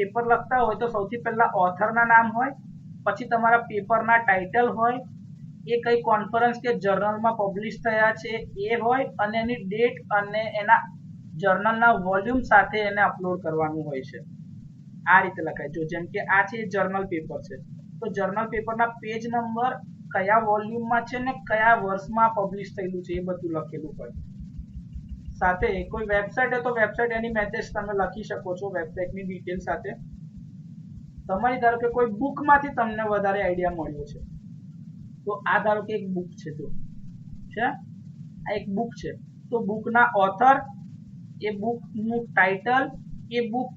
Paper લખતા હોય તો સૌથી પહેલા ઓથરના નામ હોય, પછી તમારા પેપરના ટાઇટલ હોય, એ કઈ કોન્ફરન્સ કે જર્નલમાં પબ્લિશ થયા છે એ હોય, અને એની ડેટ અને એના જર્નલના વોલ્યુમ સાથે એને અપલોડ કરવાનું હોય છે. આ રીતે લખાય. જો જેમ કે આ છે જર્નલ પેપર છે, તો જર્નલ પેપરના પેજ નંબર, કયા વોલ્યુમમાં છે ને કયા વર્ષમાં પબ્લિશ થયેલું છે એ બધું લખેલું હોય. સાથે કોઈ વેબસાઇટ હોય તો વેબસાઇટ એની મેસેજ તમે લખી શકો છો વેબસાઇટની ડિટેલ સાથે. તમારી ધારો કે કોઈ બુકમાંથી તમને વધારે આઈડિયા મળ્યો છે, તો આ ધારો કે એક બુક છે, જો છે આ એક બુક છે, તો બુકના ઓથર, એ બુકનું ટાઇટલ, એ બુક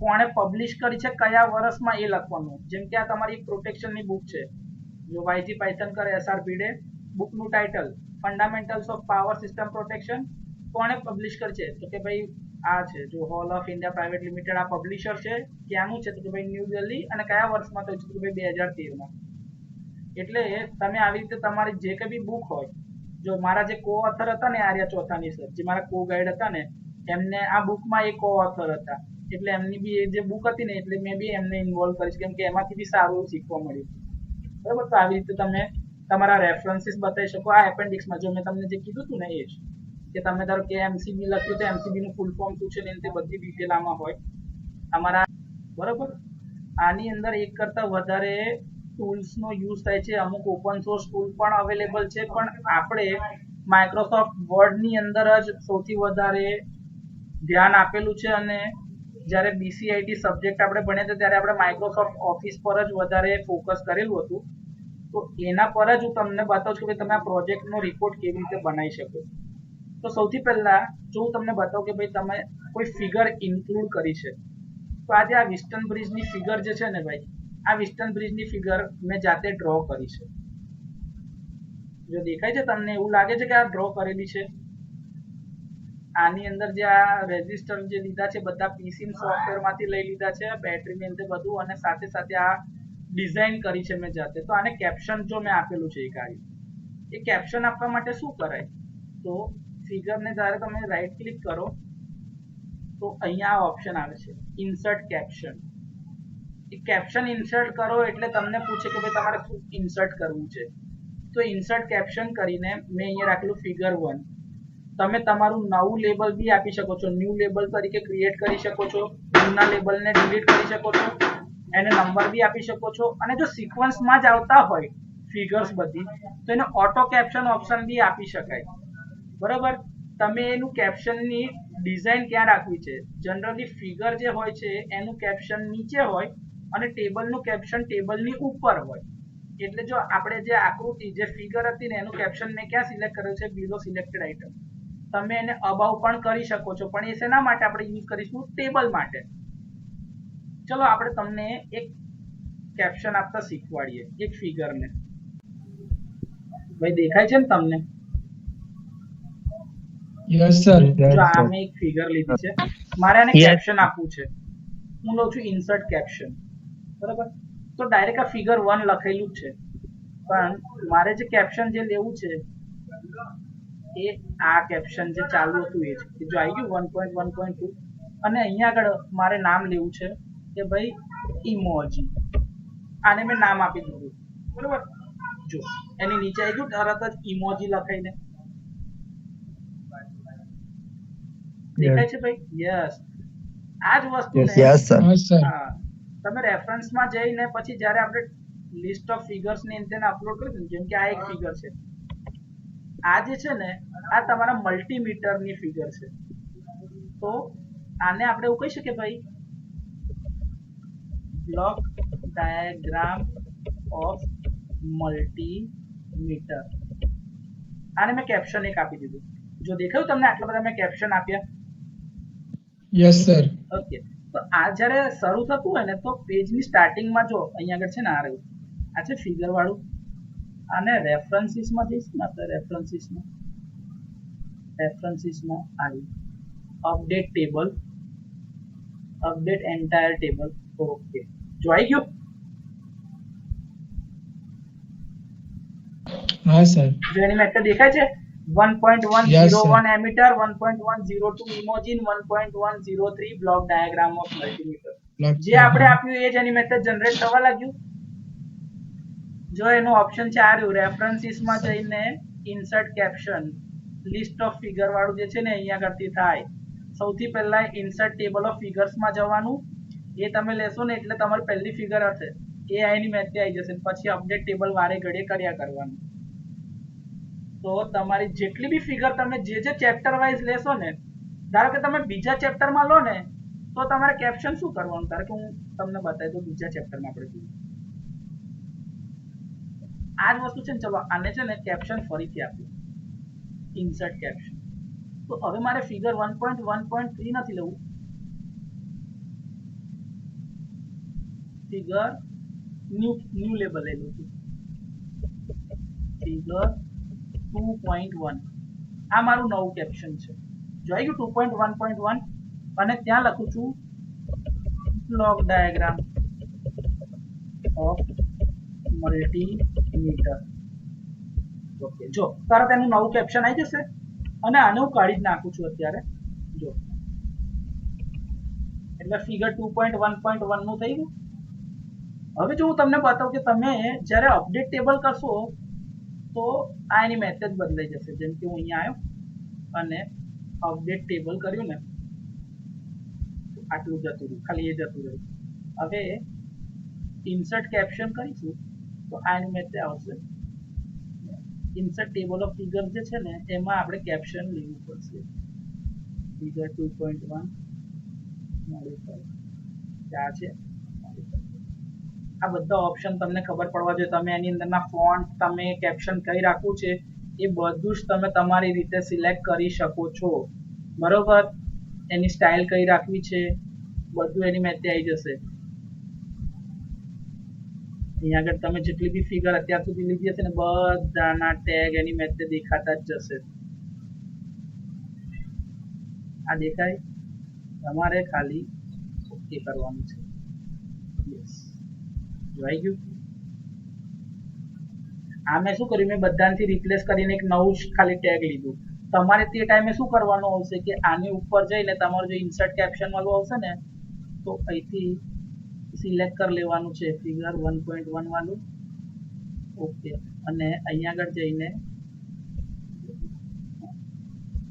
કોણે પબ્લિશ કરી છે કયા વર્ષમાં એ લખવાનું. જેમ કે આ તમારી પ્રોટેક્શનની બુક છે, જો વાયજી પાયથન કરે એસઆરપીડે, બુકનું title fundamentals of power system protection, કોણે પબ્લિશ કરી છે તો કે ભાઈ આ છે, જો Hall of India private limited આ પબ્લિશર છે. ક્યાંનું છે તો કે ભાઈ ન્યૂ દિલ્હી, અને કયા વર્ષમાં તો કે ભાઈ 2013માં. એટલે તમે આવી રીતે તમારી જે કઈ બી બુક હોય, જો મારા જે કો ઓથર હતા ને આર્યા ચોથાની સર, જે મારા કો ગાઈડ હતા ને, એમને આ બુકમાં એક કો ઓથર હતા, એટલે એમની બી જે બુક હતી ને એટલે મેં બી એમને ઇન્વોલ્વ કરીશ, કેમ કે એમાંથી બી સારું શીખવા મળ્યું. બરાબર, તો આવી રીતે તમે તમારા રેફરન્સીસ બતાવી શકો. આ એપેન્ડિક્સમાં જો મેં તમને જે કીધું હતું ને એ જ, કે તમે ધારો કે એમસીબી લખ્યું તો એમસીબી નું ફૂલ ફોર્મ શું છે ને તે બધી ડિટેલ આમાં હોય અમારા. બરાબર, આની અંદર એક કરતા વધારે ટૂલ્સનો યુઝ થાય છે. અમુક ઓપન સોર્સ ટૂલ પણ અવેલેબલ છે, પણ આપણે માઇક્રોસોફ્ટ વર્ડની અંદર જ સૌથી વધારે ધ્યાન આપેલું છે. અને જ્યારે બીસીઆઈટી સબ્જેક્ટ આપણે ભણ્યા હતા ત્યારે આપણે માઇક્રોસોફ્ટ ઓફિસ પર જ વધારે ફોકસ કરેલું હતું. તો એના પર જ હું તમને બતાવું છું કે તમે આ પ્રોજેક્ટનો રિપોર્ટ કેવી રીતે બનાવી શકો. તો સૌથી પહેલા જો હું તમને બતાવું કે ભાઈ તમે કોઈ ફિગર ઇન્ક્લુડ કરી છે, તો આજે આ વિસ્ટન બ્રિજની ફિગર જે છે ને ભાઈ, આ વિસ્ટન બ્રિજની ફિગર મેં જાતે ડ્રો કરી છે. જો દેખાય છે તમને, એવું લાગે છે કે આ ડ્રો કરેલી છે. આની અંદર જે આ રેજિસ્ટર જે લીધા છે બધા પીસી સોફ્ટવેરમાંથી લઈ લીધા છે, બેટરી ને બધું, અને સાથે સાથે આ ડિઝાઇન કરી છે મેં જાતે. તો આને કેપ્શન જો મેં આપેલું છે, એ કેપ્શન આપવા માટે શું કરાય, તો ફિગરને જ્યારે તમે રાઈટ ક્લિક કરો તો અહીંયા આ ઓપ્શન આવે છે ઇન્સર્ટ કેપ્શન. એ કેપ્શન ઇન્સર્ટ કરો એટલે તમને પૂછે કે ભાઈ તમારે શું ઇન્સર્ટ કરવું છે. તો ઇન્સર્ટ કેપ્શન કરીને મેં અહીંયા રાખેલું ફિગર 1. તમે તમારું નવું લેબલ બી આપી શકો છો, ન્યૂ લેબલ તરીકે ક્રિએટ કરી શકો છો, જૂના લેબલને ડિલીટ કરી શકો છો, એને નંબર બી આપી શકો છો. અને જો સિક્વન્સમાં જ આવતા હોય ફિગર્સ બધી, તો એને ઓટો કેપ્શન ઓપ્શન બી આપી શકાય. બરાબર, તમે એનું કેપ્શનની ડિઝાઇન ક્યાં રાખવી છે. જનરલી ફિગર જે હોય છે એનું કેપ્શન નીચે હોય અને ટેબલનું કેપ્શન ટેબલની ઉપર હોય. એટલે જો આપણે જે આકૃતિ જે ફિગર હતી ને એનું કેપ્શન મેં ક્યાં સિલેક્ટ કર્યું છે, બિલો સિલેક્ટેડ આઇટમ. તમે એને અબાઉ પણ કરી શકો છો, પણ એ શેના માટે આપણે યુઝ કરીશું, ટેબલ માટે. ચલો આપણે તમને એક કેપ્શન આપતા શીખવાડીએ એક ફિગરને. ભાઈ દેખાય છે ને તમને? Yes sir. જો આ મેં એક ફિગર લીધી છે, મારે આને કેપ્શન આપવું છે. હું લઉં છું ઇન્સર્ટ કેપ્શન. બરાબર, તો ડાયરેક્ટ આ ફિગર 1 લખેલું છે, પણ મારે જે કેપ્શન જે લેવું છે એ આ કેપ્શન જે ચાલુ હતું એ છે. જો આવી ગયું 1.1.2, અને અહીંયા આગળ મારે નામ લેવું છે કે ભાઈ ઇમોજી. આને મેં નામ આપી દીધું. બરાબર, જો એની નીચે આવી ગયું તરત જ ઇમોજી લખાઈને. દેખાય છે ભાઈ? યસ, આ જ વસ્તુ હા, તમે રેફરન્સમાં જઈને પછી જ્યારે આપણે લિસ્ટ ઓફ ફિગર્સ ને તેને અપલોડ કરીશું, જેમ કે આ એક ફિગર છે, આ જે છે ને આ તમારા મલ્ટીમીટરની ફિગર છે. તો આને આપણે એવું કહી શકીએ ભાઈ બ્લોક ડાયાગ્રામ ઓફ મલ્ટીમીટર. આને મેં કેપ્શન એક આપી દીધું. જો દેખાયું તમને આટલા બધા મેં કેપ્શન આપ્યા? Yes sir. ઓકે, તો આ જ્યારે શરૂ થતું હોય ને તો પેજની સ્ટાર્ટિંગમાં જો અહીંયા આગળ છે ને આ રહ્યું, આ છે ફિગર વાળું. આને રેફરન્સીસમાં જઈશું ને આપણે, રેફરન્સીસમાં આવી update table, update entire table. Okay, જો આવી ગયું? હા સર. જો એની મેથડ દેખાય છે 1.101 એમીટર, 1.102 ઇમોજીન, 1.103 બ્લોક ડાયાગ્રામ ઓફ મલ્ટીમીટર. જે આપણે આપ્યું એ જ એની મેથડ જનરેટ થવા લાગ્યું. જો એનો ઓપ્શન છે આ રહ્યું, રેફરન્સીસમાં જઈને insert caption list of figure વાળું જે છે ને અહીંયા આગળથી થાય. સૌથી પહેલા ઇન્સર્ટ ટેબલ ઓફ ફિગર્સમાં જવાનું. એ તમે લેશો ને એટલે તમારી પહેલી ફિગર હશે એ આની મેથડ આવી જશે. પછી અપડેટ ટેબલ વારે ઘડીએ કર્યા કરવાનું. તો તમારી જેટલી બી ફિગર તમે જે ચેપ્ટર વાઇઝ લેશો ને, ધારો કે તમે બીજા ચેપ્ટરમાં લો ને તો તમારે કેપ્શન શું કરવાનું, ધારો કે હું તમને બતાવી દઉં બીજા ચેપ્ટરમાં આપણે જોઈએ આ જ વસ્તુ છે ને. ચલો આને છે ને કેપ્શન ફરીથી આપ્યું, ઇન્સર્ટ કેપ્શન. તો હવે મારે ફિગર 1.1.3 નથી લેવું, ફિગર ન્યુ લેબલ લઈ લઉં છું, ફિગર 2.1. આ મારું નવું કેપ્શન છે. જોઈ ગયું 2.1.1 અને ત્યાં લખું છું block diagram of multimeter. Okay, જો તરત એનું નવું કેપ્શન આવી જશે અને આને હું કાઢી જ નાખું છું અત્યારે. જો એટલે ફિગર 2.1.1 નું થઈ ગયું. હવે જો હું તમને બતાવું કે તમે જ્યારે અપડેટ ટેબલ કરશો તો આ એની મેથડ બદલાઈ જશે. જેમ કે હું અહીંયા આવ્યો અને અપડેટ ટેબલ કર્યું ને, આટલું જતું રહ્યું, ખાલી એ જતું રહ્યું. હવે ઇન્સર્ટ કેપ્શન કરીશું તો આ એની મેથડ આવશે. ઇન્સર્ટ ટેબલ ઓફ ફિગર જે છે ને એમાં આપણે કેપ્શન લેવું પડશે. ફિગર 2.1 મોડિફાઈ આ છે. આ બધા ઓપ્શન તમને ખબર પડવા જોઈએ. તમે એની અંદરના ફોન્ટ, તમે કેપ્શન કઈ રાખવું છે એ બધું જ તમે તમારી રીતે સિલેક્ટ કરી શકો છો. બરોબર, એની સ્ટાઇલ કઈ રાખવી છે બધું એની મેથડ આવી જશે. અહીંયા આગળ તમે જેટલી બી ફિગર અત્યાર સુધી લીધી હશે ને બધાના ટેગ એની મેથડ દેખાતા જ જશે. આ દેખાય, તમારે ખાલી ઓકે કરવાનું છે. યસ, જોઈ ગયું. આ મેં શું કર્યું, મેં બધાથી રિપ્લેસ કરીને એક નવું ખાલી ટેગ લીધું. તમારે તે ટાઈમે શું કરવાનું આવશે કે આની ઉપર જઈને તમારું જે ઇન્સર્ટ કેપ્શન વાળું આવશે ને તો અહીંથી સિલેક્ટ કરી લેવાનું છે ફિગર 1.1 વાળું. ઓકે, અને અહીંયા આગળ જઈને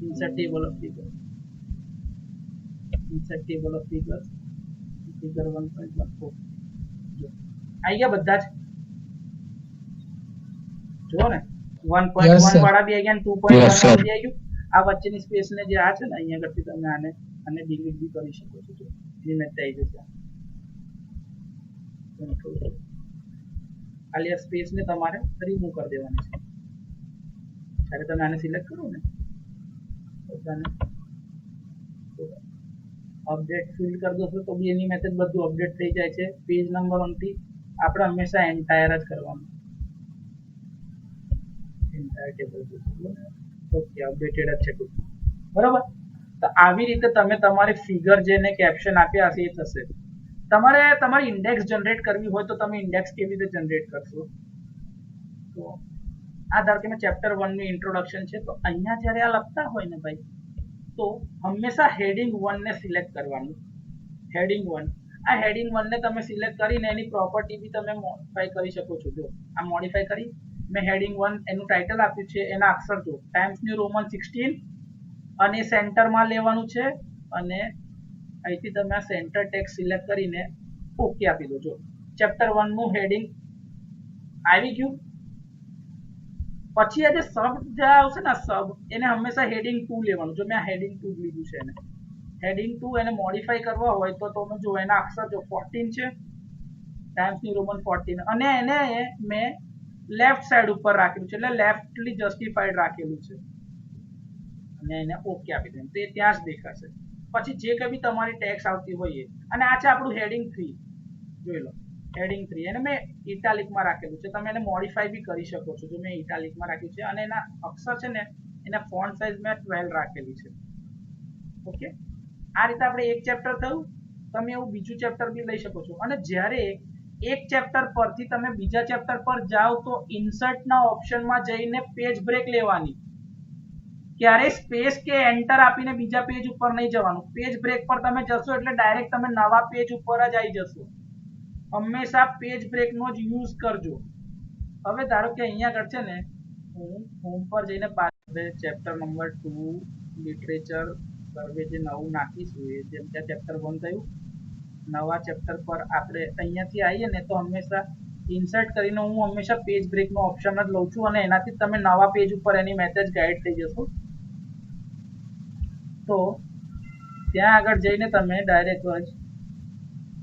insert table of figure, insert table of figure figure 1.1. Okay, આવી ગયા બધા જ. જો ને 1.1 વાળા બી આવી ગયા, 2.1 વાળા બી આવી ગયું. આ વચ્ચેની સ્પેસ ને જે આ છે ને અહીંયા આગળથી તમે આને ડિલીટ બી કરી શકો છો. જો એની મેથડ આવી જશે. ખાલી આ સ્પેસ ને તમારે રિમૂવ કરી દેવાની છે. જ્યારે તમે આને સિલેક્ટ કરો ને અપડેટ ફિલ કરી દો તો બી એની મેથડ બધું અપડેટ થઈ જાય છે. પેજ નંબર 1 થી આપણે હંમેશા એન્ટાયર જ કરવાનું. એન્ટાયર ટેબલ ઓકે, અપડેટેડ જ છે બરાબર. તો આવી રીતે તમે તમારી ફિગર જેને કેપ્શન આપ્યા હશે એ થશે. તમારે તમારી ઇન્ડેક્સ જનરેટ કરવી હોય તો તમે ઇન્ડેક્સ કેવી રીતે જનરેટ કરશો? તો આ ધારો કે મેં ચેપ્ટર 1 નું ઇન્ટ્રોડક્શન છે તો અહીંયા જ્યારે આ લખતા હોય ને ભાઈ તો હંમેશા હેડિંગ 1 ને સિલેક્ટ કરવાનું. હેડિંગ 1, આ હેડિંગ 1 ને તમે સિલેક્ટ કરીને એની પ્રોપર્ટી બી તમે મોડિફાઈ કરી શકો છો. જો આ મોડિફાઈ કરી મેં હેડિંગ 1 એનું ટાઇટલ આપ્યું છે, એના અક્ષર જો ટાઈમ્સ ન્યુ રોમન 16 અને સેન્ટરમાં લેવાનું છે અને અહીંથી તમે આ સેન્ટર ટેક્સ્ટ સિલેક્ટ કરીને ઓકે આપી દો. જો ચેપ્ટર 1 નું હેડિંગ આવી ગયું. પછી આ જે સબ જે આવશે ને સબ એને હંમેશા હેડિંગ 2 લેવાનું. જો મેં આ હેડિંગ 2 લીધું છે એને હેડિંગ 2 એને મોડિફાઈ કરવા હોય તો તમે જો એના અક્ષર જો 14 છે, ટાઈમ્સ ન્યુ રોમન 14 અને એને મેં લેફ્ટ સાઈડ ઉપર રાખેલું છે એટલે લેફ્ટલી જસ્ટિફાઈડ રાખેલું છે અને એને ઓકે આપી દઉં તો એ ત્યાં જ દેખાશે. પછી જે કંઈ બી તમારી ટેક્સ આવતી હોય અને આ છે આપણું હેડિંગ 3. જોઈ લો હેડિંગ 3 એને મેં ઇટાલિકમાં રાખેલું છે. તમે એને મોડિફાઈ બી કરી શકો છો. જો મેં ઇટાલિકમાં રાખ્યું છે અને એના અક્ષર છે ને એના ફોન્ટ સાઇઝ મેં 12 રાખેલી છે. ઓકે, આ રીતે આપણે એક ચેપ્ટર થયું. તમે એવું બીજું ચેપ્ટર બી લઈ શકો છો. અને જ્યારે એક ચેપ્ટર પરથી તમે બીજા ચેપ્ટર પર જાઓ તો ઇન્સર્ટના ઓપ્શનમાં જઈને પેજ બ્રેક લેવાની. ક્યારે સ્પેસ કે એન્ટર આપીને બીજા પેજ ઉપર નહીં જવાનું. પેજ બ્રેક પર તમે જશો એટલે ડાયરેક્ટ તમે નવા પેજ ઉપર જ આવી જશો. હંમેશા પેજ બ્રેકનો જ યુઝ કરજો. હવે ધારો કે અહીંયા આગળ છે ને હું હોમ પર જઈને પાછળ ચેપ્ટર નંબર 2 લિટરેચર સર્વે જે નવું નાખીશું એ જેમ કે ચેપ્ટર 1 થયું, નવા ચેપ્ટર પર આપણે અહીંયાથી આવીએ ને તો હંમેશા ઇન્સર્ટ કરીને હું હંમેશા પેજ બ્રેકનો ઓપ્શન જ લઉં છું અને એનાથી તમે નવા પેજ ઉપર એની મેસેજ ગાઈડ થઈ જશો. તો ત્યાં આગળ જઈને તમે ડાયરેક્ટ જ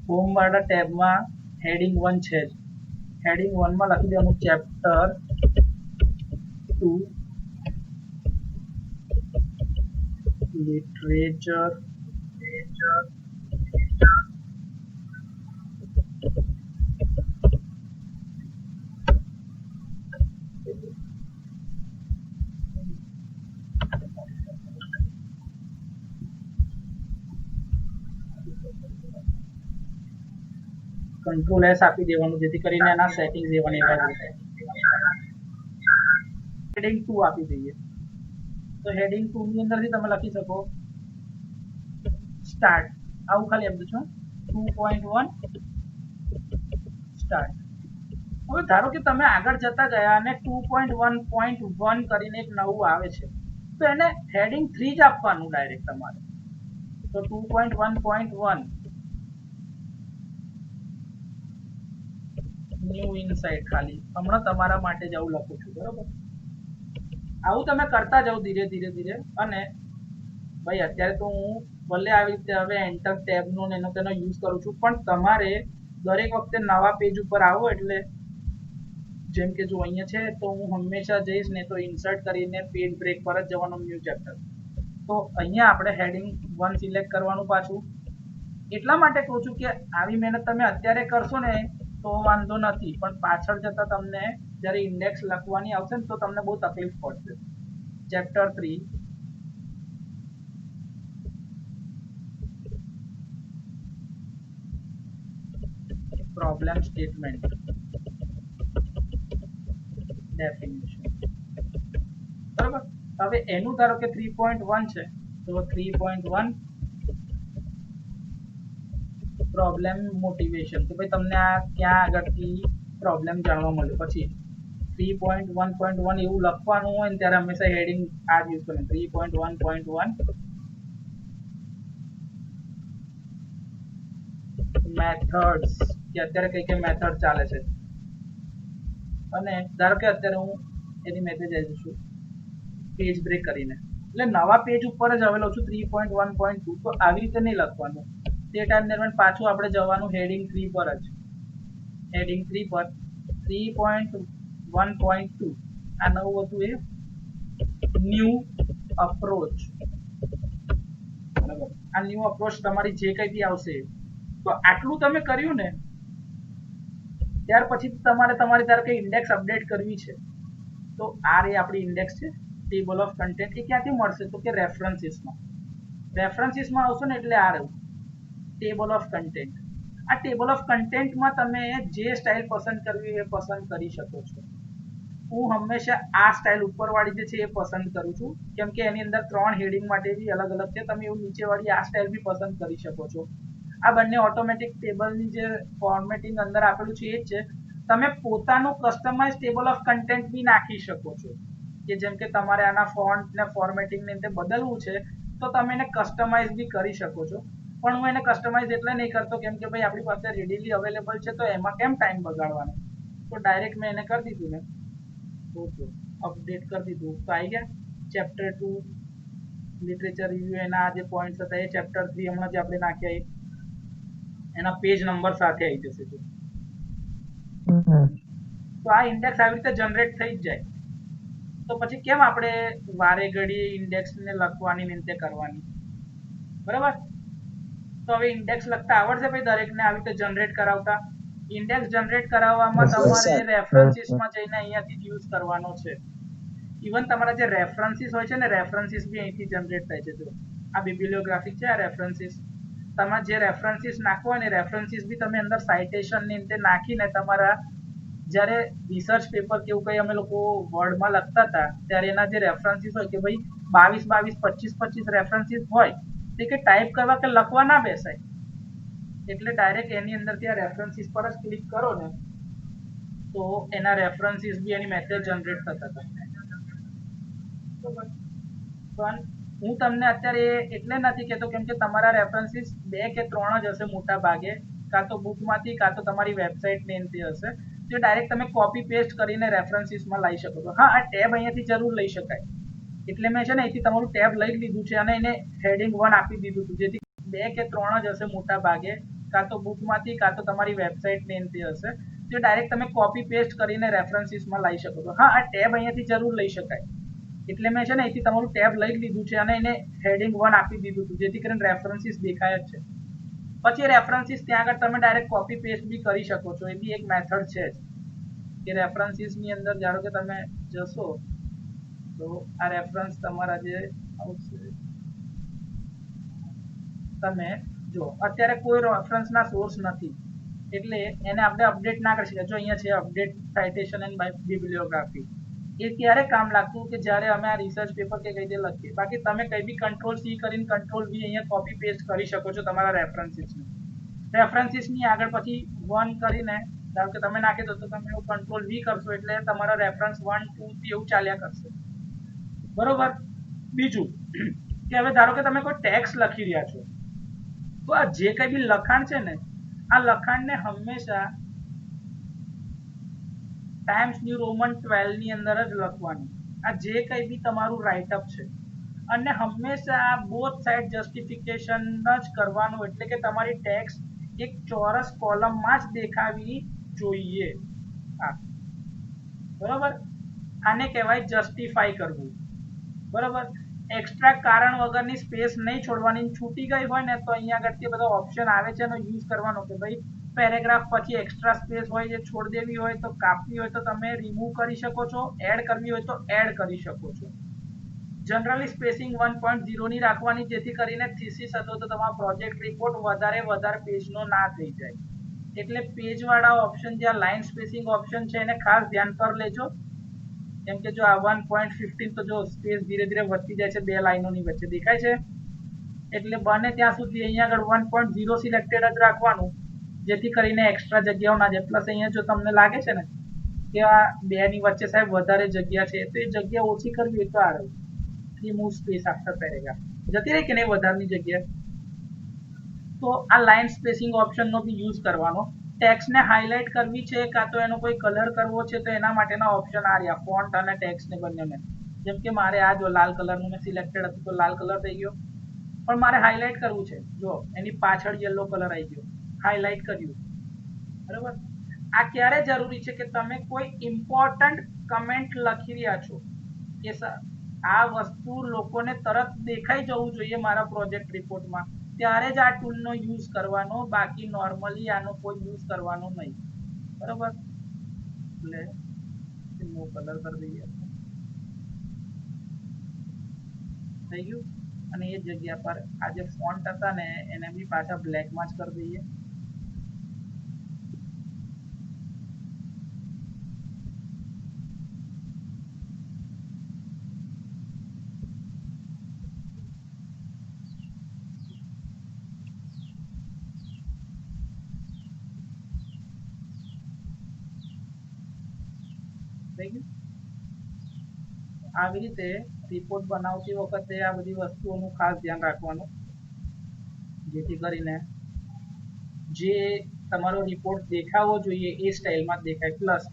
હોમ વાળા ટેબમાં હેડિંગ 1 છે જ, હેડિંગ 1 માં લખી દેવાનું ચેપ્ટર 2 લિટરેચર કંટ્રોલ એસ આપી દેવાનું જેથી કરીને એના સેટિંગ દેવાની એવા હેડિંગ 2 આપી દઈએ તો હેડિંગ 2 ની અંદરથી તમે લખી શકો સ્ટાર્ટ, આવું ખાલી એમ છો 2.1 સ્ટાર્ટ. હવે ધારો કે તમે આગળ જતા ગયા અને 2.1.1 કરીને એક નવું આવે છે તો એને હેડિંગ 3 જ આપવાનું ડાયરેક્ટ તમારે. તો 2.1.1 ન્યૂ ઇનસાઇટ ખાલી હમણાં તમારા માટે જ આવું લખું છું, બરોબર. આવું તમે કરતા જાઓ ધીરે ધીરે ધીરે. અને ભાઈ અત્યારે તો હું ભલે આવી રીતે હવે એન્ટર ટેબનો ને એનો તેનો યુઝ કરું છું પણ તમારે દરેક વખતે નવા પેજ ઉપર આવો એટલે જેમ કે જો અહીંયા છે તો હું હંમેશા જઈશ ને તો ઇન્સર્ટ કરીને પેજ બ્રેક પર જ જવાનું ન્યૂ ચેપ્ટર. તો અહીંયા આપણે હેડિંગ 1 સિલેક્ટ કરવાનું પાછું. એટલા માટે કહું છું કે આવી મહેનત તમે અત્યારે કરશો ને તો વાંધો નથી પણ પાછળ જતા તમને જ્યારે ઇન્ડેક્સ લખવાની આવશે ને તો તમને બહુ તકલીફ પડશે. ચેપ્ટર 3 પ્રોબ્લેમ સ્ટેટમેન્ટ ડેફિનેશન, બરાબર. હવે એનું ધારો કે 3.1 છે તો 3.1 પ્રોબ્લેમ મોટિવેશન, તો ભાઈ તમને આ ક્યાં આગળથી પ્રોબ્લેમ જાણવા મળ્યો. પછી 3.1.1 એવું લખવાનું હોય ને ત્યારે હંમેશા હેડિંગ આ જ યુઝ કરવાનું 3.1.1 મેથડ્સ, કે અત્યારે કઈ કઈ મેથડ ચાલે છે. અને ધારો કે અત્યારે હું એની મેસેજ આવી છું પેજ બ્રેક કરીને એટલે નવા પેજ ઉપર જ આવેલો છું 3.1.2. તો આવી રીતે નહીં લખવાનું. તે ટાઈમ દરમિયાન પાછું આપણે જવાનું હેડિંગ 3 પર જ. હેડિંગ 3 પર 3.1.2 આ નવું હતું એ ન્યૂ અપ્રોચ, બરાબર. આ ન્યૂ અપ્રોચ તમારી જે કઈ બી આવશે તો આટલું તમે કર્યું ને ત્યાર પછી તમારે તમારી ધારો કે ઇન્ડેક્સ અપડેટ કરવી છે તો આ રે આપણી ઇન્ડેક્સ છે ટેબલ ઓફ કન્ટેન્ટ. એ ક્યાંથી મળશે તો કે રેફરન્સીસમાં. રેફરન્સીસમાં આવશો ને એટલે આ રહ્યું ટેબલ ઓફ કન્ટેન્ટ. આ ટેબલ ઓફ કન્ટેન્ટમાં તમે જે સ્ટાઇલ પસંદ કરવી એ પસંદ કરી શકો છો. હું હંમેશા આ સ્ટાઇલ ઉપરવાળી જે છે એ પસંદ કરું છું કેમ કે એની અંદર 3 હેડિંગ માટે બી અલગ અલગ છે. તમે એવું નીચેવાળી આ સ્ટાઇલ બી પસંદ કરી શકો છો. આ બંને ઓટોમેટિક ટેબલની જે ફોર્મેટિંગ અંદર આપેલું છે એ જ છે. તમે પોતાનું કસ્ટમાઇઝ ટેબલ ઓફ કન્ટેન્ટ બી નાખી શકો છો કે જેમ કે તમારે આના ફોન્ટ ને ફોર્મેટિંગ ને તે બદલવું છે તો તમે એને કસ્ટમાઇઝ બી કરી શકો છો. પણ હું એને કસ્ટમાઇઝ એટલે નહીં કરતો કેમ કે ભાઈ આપણી પાસે રેડીલી અવેલેબલ છે તો એમાં કેમ ટાઈમ બગાડવાનો. તો ડાયરેક્ટ મેં એને કરી દીધું ને ઓકે અપડેટ કરી દીધું તો આવી ગયા ચેપ્ટર 2 લિટરેચર રિવ્યુ. એના જે પોઈન્ટ્સ હતા એ ચેપ્ટર 3 હમણાં જે આપણે નાખ્યા એના પેજ નંબર સાથે આવી જશે. તો આ ઇન્ડેક્સ આવી રીતે જનરેટ થઈ જ જાય. તો પછી કેમ આપણે વારે ઘડી ઇન્ડેક્સને લખવાની ને તે કરવાની, બરાબર. તો હવે ઇન્ડેક્સ લખતા આવડશે ભાઈ દરેકને આવી રીતે જનરેટ કરાવતા. ઇન્ડેક્સ જનરેટ કરાવવામાં તમારે રેફરન્સીસમાં જઈને અહીંયાથી જ યુઝ કરવાનો છે. ઇવન તમારા જે રેફરન્સીસ હોય છે ને રેફરન્સીસ બી અહીંથી જનરેટ થાય છે. જો આ બિબ્લિયોગ્રાફિક છે આ રેફરન્સીસ. તમારે જે રેફરન્સીસ નાખવો હોય ને રેફરન્સીસ બી તમે અંદર સાઇટેશન ની અંદર નાખીને તમારા જ્યારે રિસર્ચ પેપર કેવું કંઈ અમે લોકો વર્ડમાં લખતા હતા ત્યારે એના જે રેફરન્સીસ હોય કે ભાઈ 22 22 25 25 રેફરન્સીસ હોય તે કે ટાઈપ કરવા કે લખવા ના બેસાય, એટલે ડાયરેક્ટ એની અંદરથી આ રેફરન્સીસ પર જ ક્લિક કરો ને તો એના રેફરન્સીસ બી એની મેથડ જનરેટ થતા હતા. પણ હું તમને અત્યારે એટલે નથી કહેતો કેમ કે તમારા રેફરન્સીસ 2 કે 3 જ હશે મોટા ભાગે, કાં તો બુકમાંથી કાં તો તમારી વેબસાઇટ નેમથી હશે, તો ડાયરેક્ટ તમે કોપી પેસ્ટ કરીને રેફરન્સીસમાં લાવી શકો છો. હા, આ ટેબ અહીંયાથી જરૂર લઈ શકાય, એટલે મેં છે ને અહીંથી તમારું ટેબ લઈ લીધું છે અને એને હેડિંગ 1 આપી દીધું હતું, જેથી 2 કે 3 જ હશે મોટા ભાગે, કાં તો બુકમાંથી કાં તો તમારી વેબસાઇટ નેમથી હશે, તો ડાયરેક્ટ તમે કોપી પેસ્ટ કરીને રેફરન્સીસમાં લાવી શકો છો. હા, આ ટેબ અહીંયાથી જરૂર લઈ શકાય, એટલે મેં છે ને અહીંથી તમારું ટેબ લઈ લીધું છે અને એને હેડિંગ 1 આપી દીધું હતું, જેથી કરીને રેફરન્સીસ દેખાય જ છે. પછી રેફરન્સીસ ત્યાં આગળ તમે ડાયરેક્ટ કોપી પેસ્ટ બી કરી શકો છો, એ બી એક મેથડ છે જ કે રેફરન્સીસની અંદર ધારો કે તમે જશો તો આ રેફરન્સ તમારા જે આવશે, તમે જો અત્યારે કોઈ રેફરન્સના સોર્સ નથી એટલે એને આપણે અપડેટ ના કરી શકીએ. જો અહીંયા છે અપડેટ સાઇટેશન એન્ડ બિબ્લિયોગ્રાફી, એ ત્યારે કામ લાગતું કે જ્યારે અમે આ રિસર્ચ પેપર કે કઈ રીતે લખીએ. બાકી તમે કઈ બી કંટ્રોલ સી કરીને કંટ્રોલ વી અહીંયા કોપી પેસ્ટ કરી શકો છો તમારા રેફરન્સીસની આગળ પછી 1 કરીને ધારો કે તમે નાખી દો તો તમે કંટ્રોલ વી કરશો એટલે તમારા રેફરન્સ 1 2 3 એવું ચાલ્યા કરશે. બરોબર. બીજું કે હવે ધારો કે તમે કોઈ ટેક્સ લખી રહ્યા છો, તો આ જે કઈ બી લખાણ છે ને, આ લખાણને હંમેશા ટાઈમ્સ ન્યૂ રોમન 12 ની અંદર જ લખવાનું. આ જે કઈ બી તમારું રાઇટઅપ છે અને હંમેશા બોથ સાઇડ જસ્ટિફિકેશન જ કરવાનું, એટલે કે તમારી ટેક્સ એક ચોરસ કોલમમાં જ દેખાવી જોઈએ. બરોબર. આને કહેવાય જસ્ટિફાઈ કરવું. બરોબર. એક્સ્ટ્રા કારણ વગરની સ્પેસ નહીં છોડવાની. છૂટી ગઈ હોય ને તો અહીંયા આગળથી બધા ઓપ્શન આવે છે એનો યુઝ કરવાનો કે ભાઈ પેરેગ્રાફ પછી એક્સ્ટ્રા સ્પેસ હોય જે છોડ દેવી હોય તો કાપવી હોય તો તમે રિમૂવ કરી શકો છો, એડ કરવી હોય તો એડ કરી શકો છો. જનરલી સ્પેસિંગ 1.0 ની રાખવાની, જેથી કરીને થીસીસ અથવા તો તમારો પ્રોજેક્ટ રિપોર્ટ વધારે પેજનો ના થઈ જાય. એટલે પેજ વાળા ઓપ્શન જ્યાં લાઇન સ્પેસિંગ ઓપ્શન છે એને ખાસ ધ્યાન પર લેજો, કેમ કે જો આ 1.15 તો જો સ્પેસ ધીરે ધીરે વધતી જાય છે 2 લાઈનોની વચ્ચે, દેખાય છે? એટલે બને ત્યાં સુધી અહીંયા આગળ 1.0 સિલેક્ટેડ જ રાખવાનું, જેથી કરીને એક્સ્ટ્રા જગ્યાઓ ના જાય. પ્લસ અહીંયા જો તમને લાગે છે ને કે આ 2 ની વચ્ચે સાહેબ વધારે જગ્યા છે તો એ જગ્યા ઓછી કરવી હોય તો આ રહ્યું રિમૂવ સ્પેસ આફ્ટર પેરેગ્રાફ, જતી રહી કે નહીં વધારાની જગ્યા. તો આ લાઇન સ્પેસિંગ ઓપ્શનનો બી યુઝ કરવાનો. ટેક્સ્ટને હાઇલાઇટ કરવી છે કાં તો એનો કોઈ કલર કરવો છે તો એના માટેના ઓપ્શન આ રહ્યા, ફોન્ટ અને ટેક્સ્ટને બંનેને. જેમ કે મારે આ જો લાલ કલરનું મેં સિલેક્ટેડ હતું તો લાલ કલર થઈ ગયો, પણ મારે હાઇલાઇટ કરવું છે, જો એની પાછળ યલો કલર આવી ગયો, હાઇલાઇટ કર્યું. બરોબર. આ ક્યારે જરૂરી છે કે તમે કોઈ ઇમ્પોર્ટન્ટ કમેન્ટ લખી રહ્યા છો કે આ વસ્તુ લોકોને તરત દેખાઈ જવું જોઈએ મારા પ્રોજેક્ટ રિપોર્ટમાં, ત્યારે જ આ ટૂલનો યુઝ કરવાનો, બાકી નોર્મલી આનો કોઈ યુઝ કરવાનો નહીં. બરોબર. એટલે નો કલર કરી દઈએ, થઈ ગયું. અને એ જગ્યા પર આ જે ફોન્ટ હતા ને એને બી પાછા બ્લેકમાં જ કરી દઈએ. થઈ ગયું. આવી રીતે રિપોર્ટ બનાવતી વખતે આ બધી વસ્તુઓનું ખાસ ધ્યાન રાખવાનું, જેથી કરીને જે તમારો રિપોર્ટ દેખાવો જોઈએ એ સ્ટાઇલમાં જ દેખાય. પ્લસ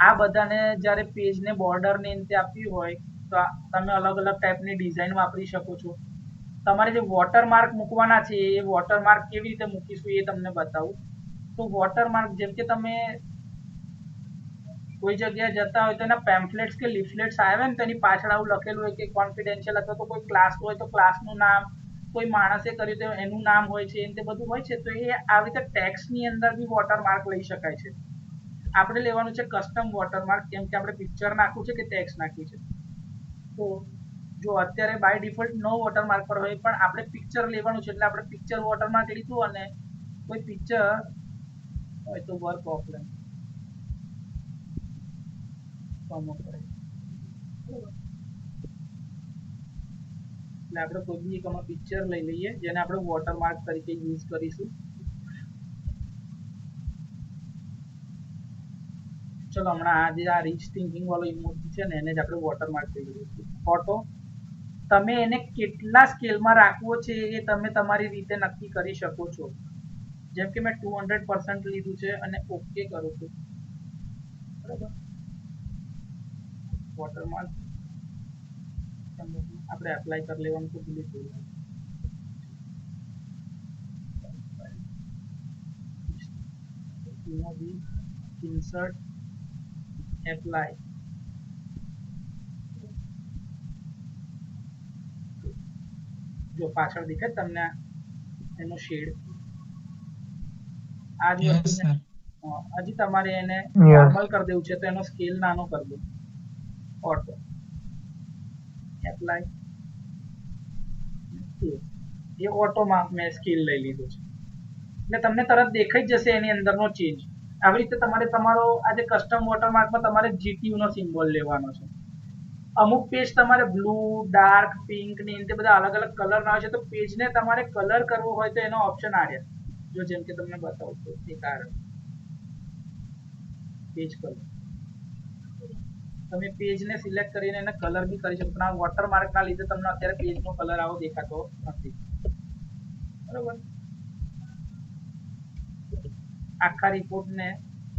આ બધાને જ્યારે પેજને બોર્ડરને રીતે આપવી હોય તો તમે અલગ અલગ ટાઈપની ડિઝાઇન વાપરી શકો છો. તમારે જે વોટરમાર્ક મૂકવાના છે એ વોટરમાર્ક કેવી રીતે મૂકીશું એ તમને બતાવું. તો વોટરમાર્ક જેમ કે તમે કોઈ જગ્યાએ જતા હોય તો એના પેમ્ફલેટ્સ કે લિફલેટ્સ આવે ને તો એની પાછળ આવું લખેલું હોય કે કોન્ફિડેન્શિયલ, અથવા તો કોઈ ક્લાસ હોય તો ક્લાસનું નામ, કોઈ માણસે કર્યું તો એનું નામ હોય છે, એ બધું હોય છે. તો એ આવી રીતે ટેક્સ્ટની અંદર બી વોટરમાર્ક લઈ શકાય છે. આપણે લેવાનું છે કસ્ટમ વોટરમાર્ક, કેમ કે આપણે પિક્ચર નાખવું છે કે ટેક્સ્ટ નાખવી છે. તો જો અત્યારે બાય ડિફોલ્ટ નો વોટરમાર્ક પર હોય, પણ આપણે પિક્ચર લેવાનું છે એટલે આપણે પિક્ચર વોટરમાર્ક લીધું અને કોઈ પિક્ચર હોય તો વર્ક ઓફલાઈન એટલે આપણે કોઈ બી એક આમાં પિક્ચર લઈ લઈએ જેને આપણે વોટરમાર્ક તરીકે યુઝ કરીશું. ચલો હમણાં આ જે આ રીચ થિંકિંગ વાળો ઇમોજી છે ને એને જ આપણે વોટરમાર્ક કહી દઈશું. ફોટો તમે એને કેટલા સ્કેલમાં રાખવો છે એ તમે તમારી રીતે નક્કી કરી શકો છો. જેમ કે મેં 200% લીધું છે અને ઓકે કરું છું. બરાબર, વોટરમાર્ક આપણે એપ્લાય કરી લેવાનું તો ભૂલી જઈએ. Emoji insert apply. જો પાછળ દેખાય તમને એનો શેડ આ જ Yes, વસ્તુને sir. હજી તમારે એને નોર્મલ કરી દેવું છે તો એનો સ્કેલ નાનો કરી દો. ઓટો એપ્લાય એ ઓટોમાં મેં સ્કેલ લઈ લીધું છે એટલે તમને તરત દેખાઈ જશે એની અંદરનો ચેન્જ. આવી રીતે તમારે તમારો આ જે કસ્ટમ વોટરમાર્કમાં તમારે જીટીયુ નો સિમ્બોલ લેવાનો છે. અમુક પેજ તમારે બ્લુ, ડાર્ક, પિંક ને એ બધા અલગ અલગ કલર ના હોય છે તો પેજને તમારે કલર કરવો હોય તો એનો ઓપ્શન આ રહ્યા. જો જેમ કે તમને બતાવું તો એ કારણ પેજ કલર તમે પેજને સિલેક્ટ કરીને એને કલર બી કરી શકો પણ આ વોટરમાર્કના લીધે તમને અત્યારે પેજનો કલર આવો દેખાતો નથી. બરોબર, આખા રિપોર્ટને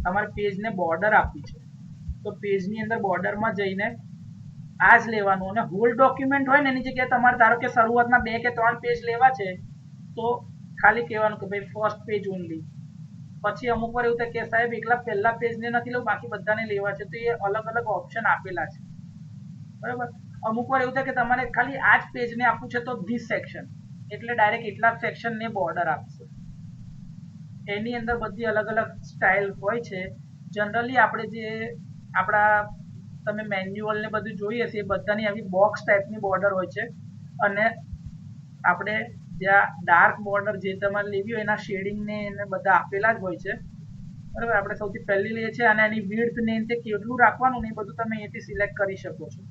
તમારે પેજને બોર્ડર આપવી છે તો પેજની અંદર બોર્ડરમાં જઈને આ જ લેવાનું અને હોલ ડોક્યુમેન્ટ હોય ને એની જગ્યાએ તમારે ધારો કે શરૂઆતના 2 કે 3 પેજ લેવા છે તો ખાલી કહેવાનું કે ભાઈ ફર્સ્ટ પેજ ઓનલી. પછી અમુક વાર એવું થાય કે સાહેબ એકલા પહેલા પેજને નથી લેવું બાકી બધાને લેવા છે તો એ અલગ અલગ ઓપ્શન આપેલા છે. બરાબર, અમુક વાર એવું થાય કે તમારે ખાલી આ જ પેજને આપવું છે તો ધીસ સેક્શન એટલે ડાયરેક્ટ એટલા સેક્શનને બોર્ડર આપશે. એની અંદર બધી અલગ અલગ સ્ટાઇલ હોય છે. જનરલી આપણે જે આપણા તમે મેન્યુઅલ ને બધું જોઈએ છે એ બધાની આવી બોક્સ ટાઈપની બોર્ડર હોય છે અને આપણે જ્યાં ડાર્ક બોર્ડર જે તમારે લેવી હોય એના શેડિંગ ને એને બધા આપેલા જ હોય છે. બરાબર, આપણે સૌથી પહેલી લઈએ છીએ અને એની વિડ્થ ને તે કેટલું રાખવાનું ને એ બધું તમે અહીંયાથી સિલેક્ટ કરી શકો છો.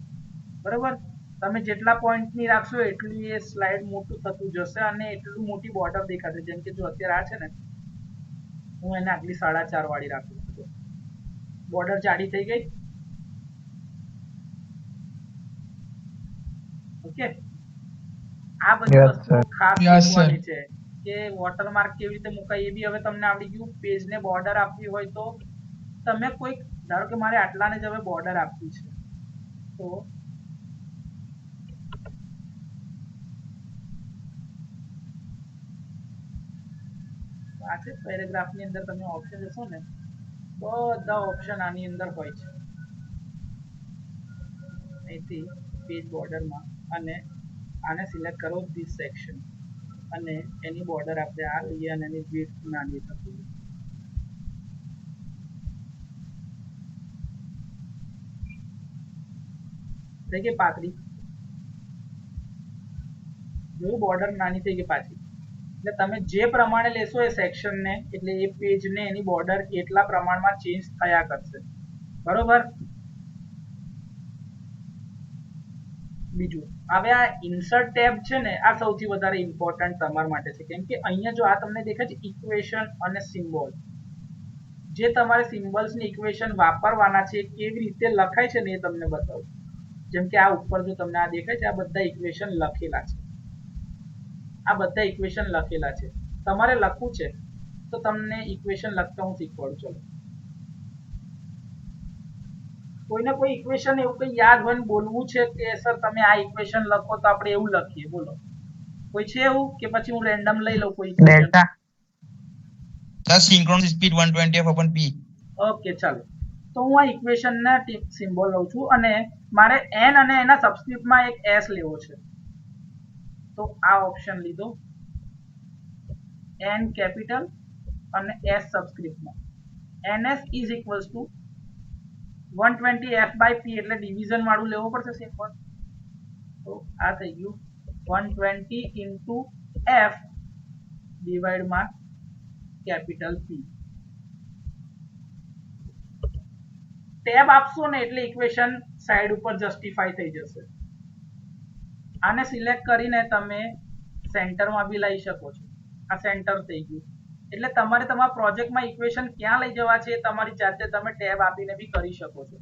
બરાબર, તમે જેટલા પોઈન્ટની રાખશો એટલું એ સ્લાઇડ મોટું થતું જશે અને એટલું મોટી બોર્ડર દેખાશે. જેમ કે જો અત્યારે આ છે ને હું એને આટલી 4.5 વાળી રાખું છું. બોર્ડર જાડી થઈ ગઈ. ઓકે, આ બધી Yes, વસ્તુઓ sir. ખાસ Yes, શીખવાની sir. છે કે વોટરમાર્ક કેવી રીતે મુકાય એ બી હવે તમને આવડી ગયું. પેજને બોર્ડર આપવી હોય તો તમે કોઈક ધારો કે મારે આટલાને જ હવે બોર્ડર આપવી છે તો આ છે પેરેગ્રાફની અંદર તમે ઓપ્શન જશો ને બધા ઓપ્શન આની અંદર હોય છે. અહીંથી પેજ બોર્ડરમાં અને આને સિલેક્ટ કરો ધીસ સેક્શન અને એની બોર્ડર આપણે આ લઈએ અને એની વિડ્થ નાની થતી થઈ ગઈ પાતળી. જોયું બોર્ડર નાની થઈ ગઈ પાછી. એટલે તમે જે પ્રમાણે લેશો એ સેક્શનને એટલે એ પેજને એની બોર્ડર એટલા પ્રમાણમાં ચેન્જ થયા કરશે. બરોબર, બીજું હવે આ ઇન્સર્ટ ટેબ છે ને આ સૌથી વધારે ઇમ્પોર્ટન્ટ તમારા માટે છે કેમ કે અહીંયા જો આ તમને દેખાય છે ઇક્વેશન અને સિમ્બોલ જે તમારે સિમ્બલ્સ ની ઇક્વેશન વાપરવાના છે કેવી રીતે લખાય છે ને એ તમને બતાવું. જેમ કે આ ઉપર જો તમને આ દેખાય છે આ બધા ઇક્વેશન લખેલા છે. આ બધા ઇક્વેશન લખેલા છે. તમારે લખવું છે તો તમને ઇક્વેશન લખતા હું શીખવાડું. ચલો, કોઈને કોઈ ઇક્વેશન એવું કંઈ યાદ હોય ને બોલવું છે કે સર તમે આ ઇક્વેશન લખો તો આપણે એવું લખીએ. બોલો, કોઈ છે એવું કે પછી હું રેન્ડમ લઈ લઉં કોઈ equation? Delta. The synchronous speed 120f upon p. Okay, ચાલો તો હું આ ઇક્વેશનના સિમ્બોલ લઉં છું અને મારે n અને એના સબસ્ક્રિપ્ટમાં એક s લેવો છે તો આ ઓપ્શન લીધો n કેપિટલ અને s સબસ્ક્રિપ્ટમાં. ns is equals to 120f by p એટલે ડિવિઝન વાળું લેવું પડશે સિમ્બોલ. તો આ થઈ ગયું 120 ઇન્ટુ f ડિવાઈડમાં કેપિટલ p. ટેબ આપશો ને એટલે ઇક્વેશન સાઈડ ઉપર જસ્ટિફાઈ થઈ જશે. આને સિલેક્ટ કરીને તમે સેન્ટરમાં બી લઈ શકો છો. આ સેન્ટર થઈ ગયું. એટલે તમારે તમારા પ્રોજેક્ટમાં ઇક્વેશન ક્યાં લઈ જવા છે એ તમારી જાતે તમે ટેબ આપીને બી કરી શકો છો.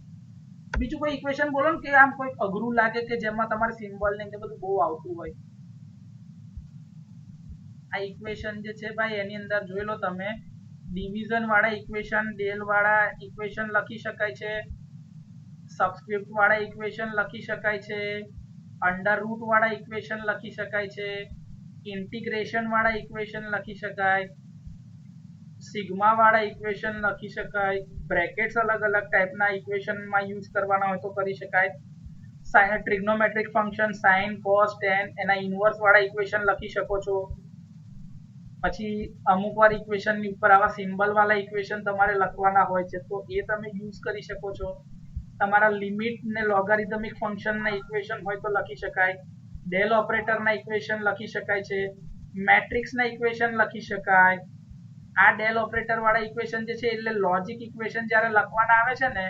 બીજું કોઈ ઇક્વેશન બોલો ને કે આમ કોઈ અઘરું લાગે કે જેમાં તમારે સિમ્બોલ ને બધું બહુ આવતું હોય. આ ઇક્વેશન જે છે ભાઈ એની અંદર જોઈ લો તમે, ડિવિઝન વાળા ઇક્વેશન, ડેલ વાળા ઇક્વેશન લખી શકાય છે, સબસ્ક્રિપ્ટ વાળા ઇક્વેશન લખી શકાય છે, અંડર રૂટ વાળા ઇક્વેશન લખી શકાય છે, ઇન્ટિગ્રેશન વાળા ઇક્વેશન લખી શકાય, સિગ્મા વાળા ઇક્વેશન લખી શકાય, બ્રેકેટ્સ અલગ અલગ ટાઈપના ઇક્વેશનમાં યુઝ કરવાના હોય તો કરી શકાય, trigonometric function sine cos ten એના ઇન્વર્સ વાળા ઇક્વેશન લખી શકો છો. પછી અમુક વાર ઇક્વેશનની ઉપર આવા સિમ્બલ વાળા ઇક્વેશન તમારે લખવાના હોય છે તો એ તમે યુઝ કરી શકો છો. તમારા લિમિટ ને લોગારિધમિક ફંક્શનના ઇક્વેશન હોય તો લખી શકાય, ડેલ ઓપરેટરના ઇક્વેશન લખી શકાય છે, મેટ્રિક્સના ઇક્વેશન લખી શકાય. આ ડેલ ઓપરેટર વાળા ઇક્વેશન જે છે એટલે લોજિક ઇક્વેશન જ્યારે લખવાના આવે છે ને,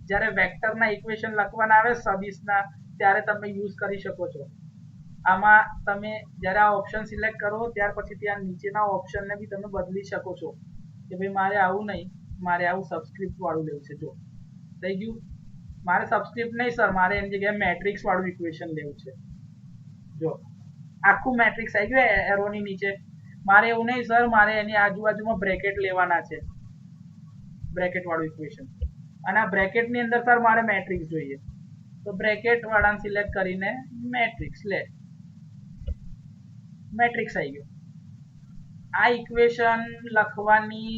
જ્યારે વેક્ટરના ઇક્વેશન લખવાના આવે સદિશના, ત્યારે તમે યુઝ કરી શકો છો. આમાં તમે જ્યારે આ ઓપ્શન સિલેક્ટ કરો ત્યાર પછી ત્યાં નીચેના ઓપ્શનને બી તમે બદલી શકો છો કે ભાઈ મારે આવું નહીં, મારે આવું સબસ્ક્રિપ્ટ વાળું લેવું છે. જો થઈ ગયું, મારે સબસ્ક્રિપ્ટ નહીં સર, મારે એની જગ્યાએ મેટ્રિક્સ વાળું ઇક્વેશન લેવું છે. જો આખું મેટ્રિક્સ આવી ગયું એરોની નીચે. મારે એવું નહીં સર, મારે એની આજુબાજુમાં બ્રેકેટ લેવાના છે, બ્રેકેટ વાળું ઇક્વેશન. અને આ બ્રેકેટની અંદર સર મારે મેટ્રિક્સ જોઈએ તો બ્રેકેટ વાળાને સિલેક્ટ કરીને મેટ્રિક્સ લે, મેટ્રિક્સ આવી ગયો. આ ઇક્વેશન લખવાની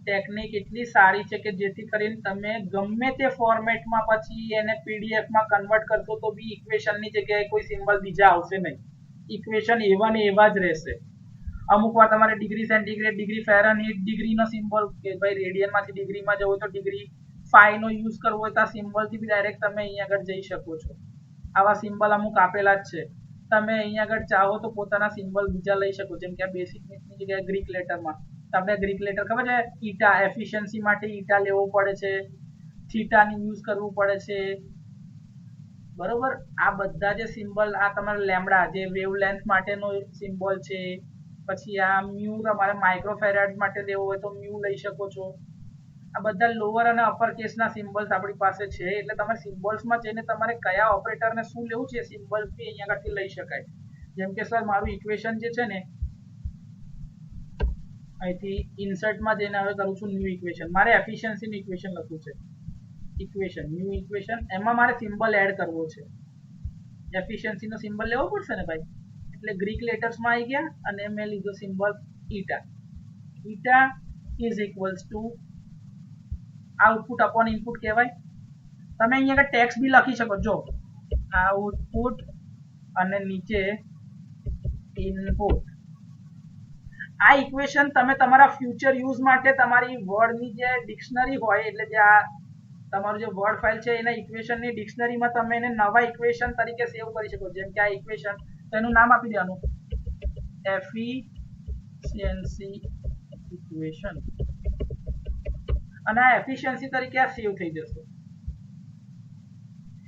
ટેકનિક એટલી સારી છે કે જેથી કરીને તમે ગમે તે ફોર્મેટમાં પછી એને પીડીએફમાં કન્વર્ટ કરશો તો બી ઇક્વેશનની જગ્યાએ કોઈ સિમ્બલ બીજા આવશે નહીં. ઇક્વેશન એવા ને એવા જ રહેશે. અમુક વાર તમારે ડિગ્રી સેન્ટીગ્રેડ, ડિગ્રી ફેરનહીટ, ડિગ્રીનો સિમ્બોલ કે ભાઈ રેડિયનમાંથી ડિગ્રીમાં જવું તો ડિગ્રી ફાઈનો યુઝ કરવો હોય તો આ સિમ્બોલથી બી ડાયરેક્ટ તમે અહીંયા આગળ જઈ શકો છો. આવા સિમ્બલ અમુક આપેલા જ છે. તમે અહીંયા આગળ ચાહો તો પોતાના સિમ્બલ બીજા લઈ શકો, જેમ કે આ બેસિક ની જગ્યાએ ગ્રીક લેટરમાં. તમને ગ્રીક લેટર ખબર છે? ઈટા, એફિશિયન્સી માટે ઈટા લેવો પડે છે, થીટાની યુઝ કરવું પડે છે, બરોબર. આ બધા જે સિમ્બલ, આ તમારે લેમ્બડા જે વેવલેન્થ માટેનો સિમ્બોલ છે, પછી આ મ્યુ તમારે માઇક્રોફેરાડ માટે લેવો હોય તો મ્યુ લઈ શકો છો. આ બધા લોઅર અને અપર કેસના સિમ્બલ્સ આપણી પાસે છે. એટલે તમે સિમ્બોલ્સમાં જઈને તમારે કયા ઓપરેટરને શું લેવું છે એ સિમ્બલ્સ બી અહીંયા આગળથી લઈ શકાય. જેમ કે સર મારું ઇક્વેશન જે છે ને, અહીંથી ઇન્સર્ટમાં જઈને હવે કરું છું ન્યૂ ઇક્વેશન. મારે એફિશિયન્સીનું ઇક્વેશન લખવું છે, ઇક્વેશન ન્યૂ ઇક્વેશન, એમાં મારે સિમ્બલ એડ કરવો છે. એફિશિયન્સીનો સિમ્બલ લેવો પડશે ને ભાઈ. એટલે ગ્રીક લેટર્સમાં આવી ગયા અને મેં લીધો symbol eta. Eta is equals to output upon input કહેવાય. તમે અહીંયા ટેક્સ્ટ બી લખી શકો. જો આઉટપુટ અને નીચે ઇનપુટ. આ ઇક્વેશન તમે તમારા ફ્યુચર યુઝ માટે તમારી વર્ડની જે ડિક્શનરી હોય, એટલે જે આ તમારું જે વર્ડ ફાઇલ છે એના ઇક્વેશનની ડિક્શનરીમાં તમે એને નવા ઇક્વેશન તરીકે સેવ કરી શકો. જેમ કે આ ઇક્વેશન, તો એનું નામ આપી દેવાનું એફિશિયન્સી ઇક્વેશન, અને આ એફિશિયન્સી તરીકે આ સેવ થઈ જશે.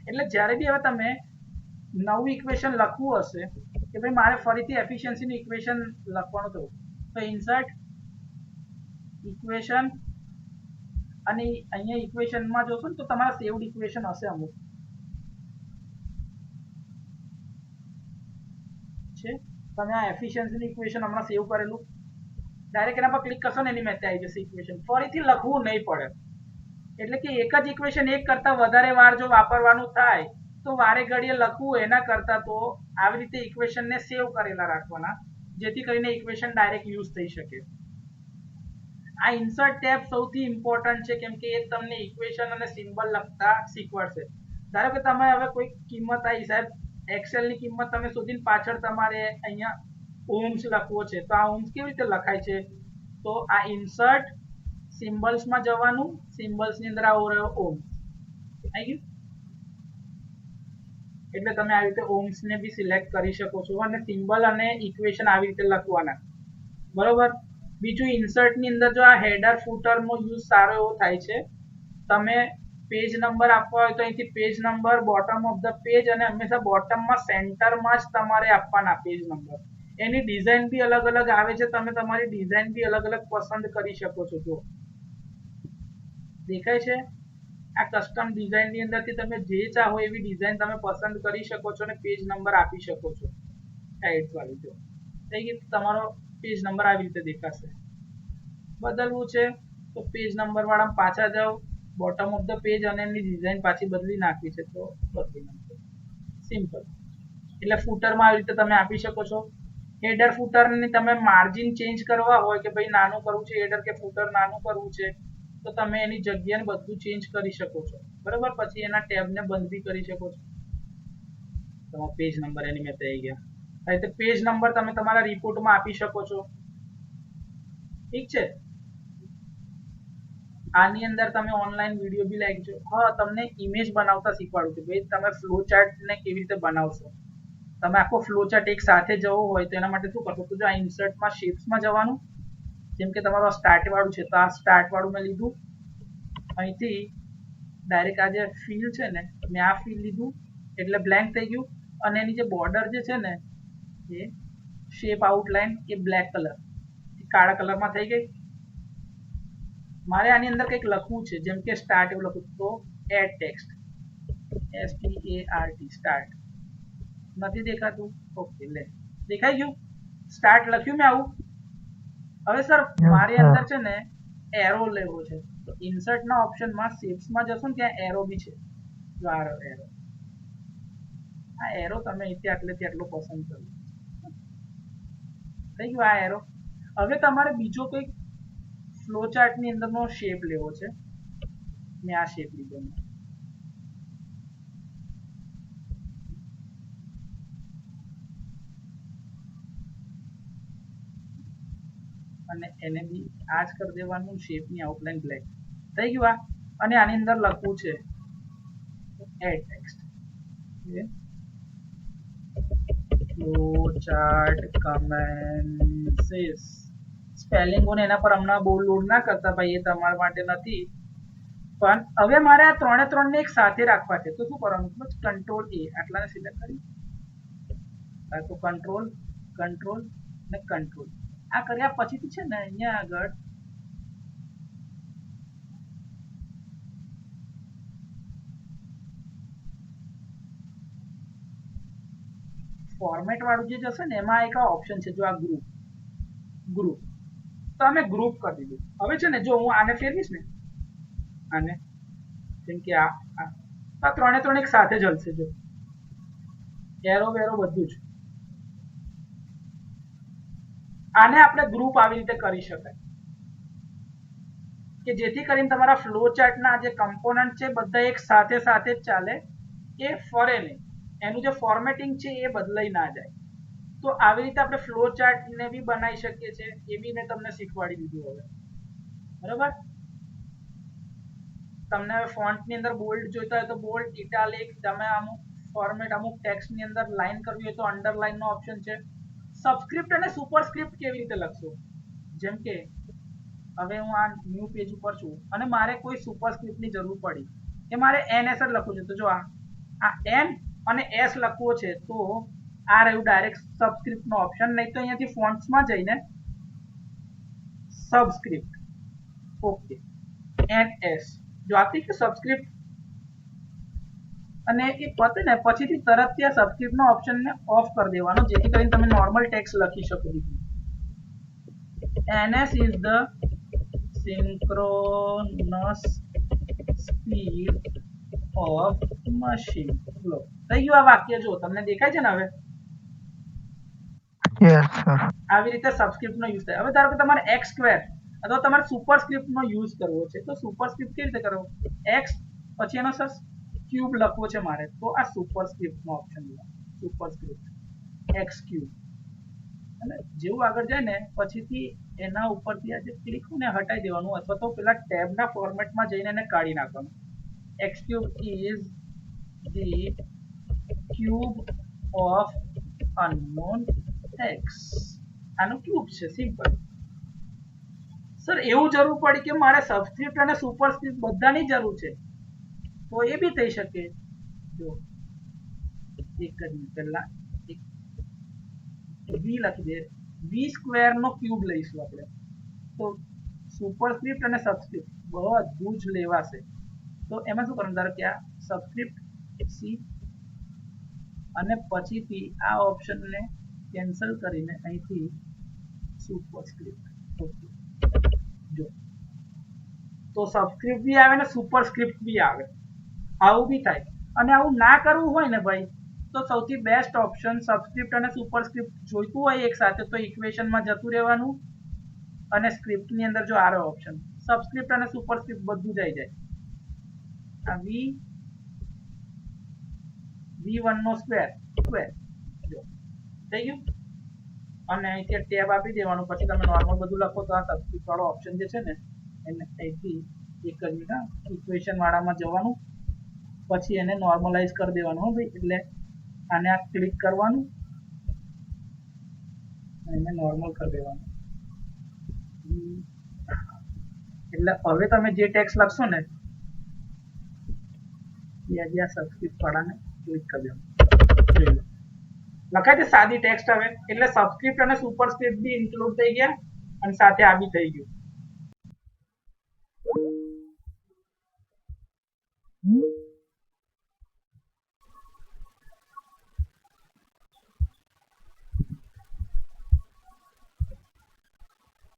એટલે જ્યારે બી હવે તમે નવું ઇક્વેશન લખવું હશે કે ભાઈ મારે ફરીથી એફિશિયન્સીનું ઇક્વેશન લખવાનું થયું, તો ઇન્સર્ટ ઇક્વેશન, અને અહીંયા ઇક્વેશનમાં જોશો ને તો તમારા સેવડ ઇક્વેશન હશે અમુક છે. તમે આ એફિશિયન્સીનું ઇક્વેશન હમણાં સેવ કરેલું, ડાયરેક્ટ એના પર ક્લિક કરશો ને એની મેથે આવી જશે ઇક્વેશન. ફરીથી લખવું નહીં પડે. એટલે કે એક જ ઇક્વેશન એક કરતા વધારે વાર જો વાપરવાનું થાય તો વારે ઘડીએ લખવું, એના કરતા તો આવી રીતે ઇક્વેશનને સેવ કરેલા રાખવાના, જેથી કરીને ઇક્વેશન ડાયરેક્ટ યુઝ થઈ શકે. આ ઇન્સર્ટ ટેબ સૌથી ઇમ્પોર્ટન્ટ છે, કેમ કે એ તમને ઇક્વેશન અને સિમ્બલ લખતા શીખવાડશે. ધારો કે તમે હવે કોઈ કિંમત આવી, સાહેબ એક્સેલની કિંમત તમે શોધીને પાછળ તમારે અહીંયા ઓમ્સ લખવો છે, તો આ ઓમ્સ કેવી રીતે લખાય છે? તો આ ઇન્સર્ટ સિમ્બલ્સમાં જવાનું, સિમ્બલ્સની અંદર આવો રહ્યો ઓમ્સ આવી ગયું. એટલે તમે આવી રીતે ઓમ્સને બી સિલેક્ટ કરી શકો છો અને સિમ્બલ અને ઇક્વેશન આવી રીતે લખવાના, બરોબર. બીજું ઇન્સર્ટની અંદર જો આ હેડર ફૂટરનો યુઝ સારો એવો થાય છે. તમે પેજ નંબર આપવા હોય તો અહીંથી page number, bottom of the page, અને હંમેશા બોટમમાં સેન્ટરમાં જ તમારે આપવાના પેજ નંબર. એની ડિઝાઇન બી અલગ અલગ આવે છે, તમે તમારી ડિઝાઇન બી અલગ અલગ પસંદ કરી શકો છો. જો દેખાય છે, આ કસ્ટમ ડિઝાઇન ની અંદરથી તમે જે ચાહો એવી ડિઝાઇન તમે પસંદ કરી શકો છો અને પેજ નંબર આપી શકો છો. ટાઈટ વાળી જો થઈ ગઈ, તમારો પેજ નંબર આવી રીતે દેખાશે. બદલવું છે તો પેજ નંબર વાળા પાછા જાઓ, બોટમ ઓફ ધ પેજ, અને એની ડિઝાઇન પાછી બદલી નાખી છે તો બદલી નાખો. સિમ્પલ. એટલે ફૂટરમાં આવી રીતે તમે આપી શકો છો. હેડર ફૂટરની તમે માર્જિન ચેન્જ કરવા હોય કે ભાઈ નાનું કરવું છે હેડર કે ફૂટર નાનું કરવું છે તો તમે એની જગ્યાને બધું ચેન્જ કરી શકો છો. બરોબર, પછી એના ટેબને બંધ બી કરી શકો છો. તમારો પેજ નંબર એની મેં થઈ ગયા. આ રીતે પેજ નંબર તમે તમારા રિપોર્ટમાં આપી શકો છો. ઠીક છે. આની અંદર તમે ઓનલાઈન વિડીયો બી લાગજો. હા, તમને ઇમેજ બનાવતા શીખવાડું છું. ભાઈ તમે ફ્લો ચાર્ટ ને કેવી રીતે બનાવશો. તમે આખો ફ્લો ચાર્ટ એક સાથે જવો હોય તો એના માટે શું કરશો, તો જો આ ઇન્સર્ટમાં શેપ્સમાં જવાનું. જેમ કે તમારું આ સ્ટાર્ટ વાળું છે તો આ સ્ટાર્ટ વાળું મેં લીધું. અહીંથી ડાયરેક્ટ આ જે ફિલ છે ને મેં આ ફિલ લીધું એટલે બ્લેન્ક થઈ ગયું. અને એની જે બોર્ડર જે છે ને એ શેપ આઉટલાઈન એ બ્લેક કલર કાળા કલરમાં થઈ ગઈ. મારે આની અંદર કંઈક લખવું છે, જેમ કે સ્ટાર્ટ એવું લખું તો એડ ટેક્સ્ટ, START સ્ટાર્ટ. નથી દેખાતું? ઓકે, લે દેખાઈ ગયું. સ્ટાર્ટ લખ્યું મેં આવું. હવે સર મારી અંદર છે ને એરો લેવો છે તો ઇન્સર્ટના ઓપ્શનમાં શેપ્સમાં જશો ને ત્યાં એરો બી છે. જો આ એરો, આ એરો તમે અહીંથી આટલેથી આટલો પસંદ કરો. થઈ ગયું આ એરો. હવે તમારે બીજો કંઈક ફ્લો ચાર્ટની અંદરનો શેપ લેવો છે. મેં આ શેપ લીધો અને એને બી આ જ કરી દેવાનું. શેપની આઉટલાઈન બ્લેક થઈ ગયું આ. અને આની અંદર લખવું છે એડ ટેક્સ્ટ, ફ્લો ચાર્ટ કમેન્સીસ. સ્પેલિંગોને એના પર હમણાં બહુ લોડ ના કરતા ભાઈ, એ તમારા માટે નથી. પણ હવે મારે આ ત્રણે ત્રણને એક સાથે રાખવા છે તો શું કરવાનું, કંટ્રોલ A આટલાને સિલેક્ટ કરી, તો કંટ્રોલ કંટ્રોલ ને કંટ્રોલ. આ કર્યા પછીથી છે ને અહીંયા આગળ ફોર્મેટ વાળું જે જશે ને એમાં એક ઓપ્શન છે, જો આ ગ્રુપ ગ્રુપ તો અમે ગ્રુપ કરી દીધું. હવે છે ને જો હું આને ફેરવીશ ને આને, જેમ કે આ ત્રણે ત્રણ એક સાથે જલશે. જો એરો વેરો બધું જ. આને આપણે ગ્રુપ આવી રીતે કરી શકાય કે જેથી કરીને તમારા ફ્લો ચાર્ટના જે કમ્પોનન્ટ છે બધા એક સાથે સાથે જ ચાલે, એ ફરે નહીં, એનું જે ફોર્મેટિંગ છે એ બદલાઈ ના જાય. તો આવી રીતે આપણે ફ્લો ચાર્ટને બી બનાવી શકીએ છીએ. એ બી મેં તમને શીખવાડી દીધું. હવે બરોબર, તમને ફોન્ટની અંદર બોલ્ડ જોઈતા હોય તો બોલ્ડ, ઇટાલિક, તમે અમુક ફોર્મેટ અમુક ટેક્સ્ટની અંદર લાઈન કરવી હોય તો અંડરલાઈનનો ઓપ્શન છે. સબસ્ક્રિપ્ટ અને સુપરસ્ક્રિપ્ટ કેવી રીતે લખશો, જેમ કે હવે હું આ ન્યૂ પેજ ઉપર છું અને મારે કોઈ સુપરસ્ક્રિપ્ટની જરૂર પડી કે મારે NS જ લખવું છે, તો જો આ N અને S લખવો છે તો આ રહ્યું ડાયરેક્ટ સબસ્ક્રિપ્ટનો ઓપ્શન. નહીં તો અહીંયાથી ફોન્ટ્સમાં જઈને સબસ્ક્રિપ્ટ, ઓકે, NS જો આપી કે સબસ્ક્રિપ્ટ, અને એ પતે ને પછીથી તરત ત્યાં સબસ્ક્રિપ્ટનો ઓપ્શનને ઓફ કરી દેવાનો, જેથી કરીને તમે નોર્મલ ટેક્સ્ટ લખી શકો. NS is the synchronous speed of machine flow. થઈ ગયું આ વાક્ય. જો તમને દેખાય છે ને હવે આવી રીતે સબસ્ક્રિપ્ટનો યુઝ થાય. હવે ધારો કે તમારે x સ્ક્વેર અથવા તમારે સુપરસ્ક્રિપ્ટનો યુઝ કરવો છે તો સુપરસ્ક્રિપ્ટ કેવી રીતે કરવો, x પછી એનો સર ક્યુબ લખવો છે મારે તો આ સુપરસ્ક્રિપ્ટનો ઓપ્શન લો, સુપરસ્ક્રિપ્ટ x ક્યુબ. અને જેવું આગળ જાય ને પછીથી એના ઉપરથી આ જે ક્લિક ને હટાઈ દેવાનું અથવા તો પેલા ટેબના ફોર્મેટમાં જઈને એને કાઢી નાખવાનું. x cube is the cube of unknown x. આનું ક્યુબ છે, સિમ્પલ. સર એવું જરૂર પડી કે મારે સબસ્ક્રિપ્ટ અને સુપરસ્ક્રિપ્ટ બધાની જરૂર છે તો એ બી થઈ શકે. જો એક જ મિનિટ પહેલા એક વી લખી દે, વી સ્ક્વેર નો ક્યુબ લઈશું આપણે. તો સુપરસ્ક્રિપ્ટ અને સબસ્ક્રિપ્ટ બધું જ લેવાશે. તો એમાં શું કરવાનું, ધારો કે આ સબસ્ક્રિપ્ટ સી અને પછીથી આ ઓપ્શનને કેન્સલ કરીને અહીંથી સુપરસ્ક્રિપ્ટ. ઓકે, જો તો સબસ્ક્રિપ્ટ બી આવે ને સુપરસ્ક્રિપ્ટ બી આવે, આવું બી થાય. અને આવું ના કરવું હોય ને ભાઈ, તો સૌથી બેસ્ટ ઓપ્શન સબસ્ક્રિપ્ટ અને સુપરસ્ક્રિપ્ટ જોઈતું હોય એક સાથે, તો ઇક્વેશનમાં જતું રહેવાનું અને સ્ક્રિપ્ટની અંદર જો આરો ઓપ્શન સબસ્ક્રિપ્ટ અને સુપરસ્ક્રિપ્ટ બધું જ આવી જાય. આ v1 નો સ્ક્વેર જો થઈ ગયું. અને અહીંથી ટેબ આપી દેવાનું, પછી તમે નોર્મલ બધું લખો તો આ સબસ્ક્રિપ્ટ વાળો ઓપ્શન જે છે ને એને અહીંથી એક જ મિનિટ ઇક્વેશન વાળામાં જવાનું, પછી એને નોર્મલાઇઝ કરી દેવાનું. હો ભાઈ, એટલે આને આ ક્લિક કરવાનું, એને નોર્મલ કરી દેવાનું. એટલે હવે તમે જે ટેક્સ્ટ લખશો ને એ આજે આ સબસ્ક્રિપ્ટ વાળાને ક્લિક કરી દેવાનું. લખાય છે સાદી ટેક્સ્ટ હવે, એટલે સબસ્ક્રિપ્ટ અને સુપરસ્ક્રિપ્ટ બી ઇન્ક્લુડ થઈ ગયા અને સાથે આ બી થઈ ગયું.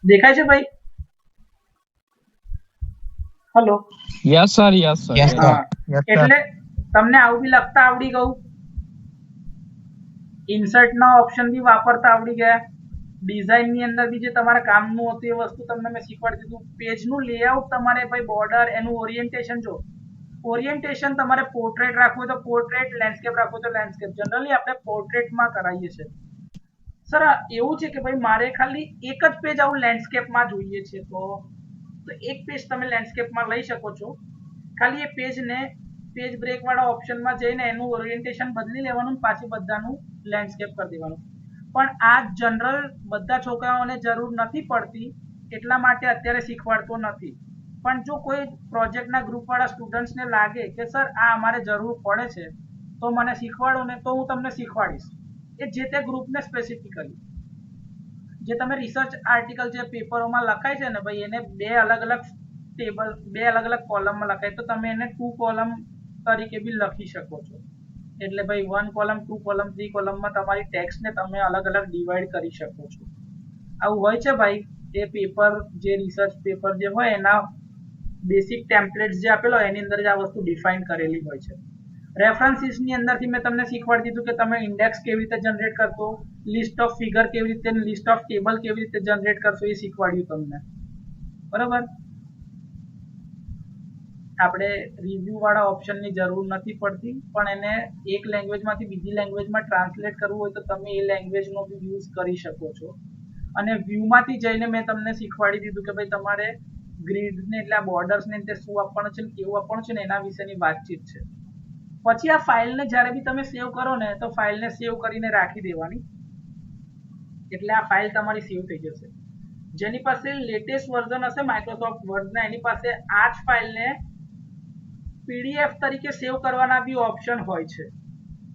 દેખાય છે ભાઈ? Hello? Yes, sir. Yes, sir. Yes, sir. હા, એટલે તમને આવું બી લખતા આવડી ગયું, ઇન્સર્ટ ના ઓપ્શન બી વાપરતા આવડી ગયા, ડિઝાઇન ની અંદર બી જે તમારે કામનું હતું એ વસ્તુ તમને મેં શીખવાડી દીધું. પેજનું લેઆઉટ તમારે ભાઈ બોર્ડર, એનું ઓરિએન્ટેશન, જો ઓરિએન્ટેશન તમારે પોર્ટ્રેટ રાખવું હોય તો પોર્ટ્રેટ, લેન્ડસ્કેપ રાખવું હોય તો લેન્ડસ્કેપ. જનરલી આપણે પોર્ટ્રેટમાં કરાવીએ છીએ. સર એવું છે કે ભાઈ મારે ખાલી એક જ પેજ આવું લેન્ડસ્કેપમાં જોઈએ છે, તો એક પેજ તમે લેન્ડસ્કેપમાં લઈ શકો છો. ખાલી એ પેજને પેજ બ્રેક વાળા ઓપ્શનમાં જઈને એનું ઓરિએન્ટેશન બદલી લેવાનું, પાછી બધાનું લેન્ડસ્કેપ કરી દેવાનું. પણ આ જનરલ બધા છોકરાઓને જરૂર નથી પડતી, એટલા માટે અત્યારે શીખવાડતો નથી. પણ જો કોઈ પ્રોજેક્ટના ગ્રુપ વાળા સ્ટુડન્ટ્સને લાગે કે સર આ અમારે જરૂર પડે છે તો મને શીખવાડો ને, તો હું તમને શીખવાડીશ. એ જે તે ગ્રુપને સ્પેસિફિકલી જે તમે રિસર્ચ આર્ટિકલ જે પેપરોમાં લખાય છે ને ભાઈ, એને બે અલગ અલગ ટેબલ, બે અલગ અલગ કોલમમાં લખાય, તો તમે એને 2 કોલમ તરીકે બી લખી શકો છો. એટલે ભાઈ 1 કોલમ, 2 કોલમ, 3 કોલમમાં તમારી ટેક્સ્ટને તમે અલગ અલગ ડિવાઈડ કરી શકો છો. આવું હોય છે ભાઈ. એ પેપર જે રિસર્ચ પેપર જે હોય એના બેસિક ટેમ્પલેટ્સ જે આપેલો હોય એની અંદર જ આ વસ્તુ ડિફાઇન કરેલી હોય છે. રેફરન્સીસની અંદરથી મેં તમને શીખવાડી દીધું કે તમે ઇન્ડેક્સ કેવી રીતે જનરેટ કરશો, લિસ્ટ ઓફ ફિગર કેવી રીતે, લિસ્ટ ઓફ ટેબલ કેવી રીતે જનરેટ કરશો, એ શીખવાડ્યું તમને. બરાબર? આપણે રિવ્યુ વાળા ઓપ્શનની જરૂર નથી પડતી, પણ એને એક લેંગ્વેજમાંથી બીજી લેંગ્વેજમાં ટ્રાન્સલેટ કરવું હોય તો તમે એ લેંગ્વેજનો બી યુઝ કરી શકો છો. અને વ્યૂમાંથી જઈને મેં તમને શીખવાડી દીધું કે ભાઈ તમારે ગ્રીડને, એટલે આ બોર્ડર્સને તે શું આપવાનું છે, કેવું આપવાનું છે ને એના વિશેની વાતચીત છે. પછી આ ફાઇલને જ્યારે બી તમે સેવ કરો ને તો ફાઇલને સેવ કરીને રાખી દેવાની, એટલે આ ફાઇલ તમારી સેવ થઈ જશે. જેની પાસે લેટેસ્ટ વર્ઝન હશે માઇક્રોસોફ્ટ વર્ડના, એની પાસે આ જ ફાઇલને પીડીએફ તરીકે સેવ કરવાના બી ઓપ્શન હોય છે,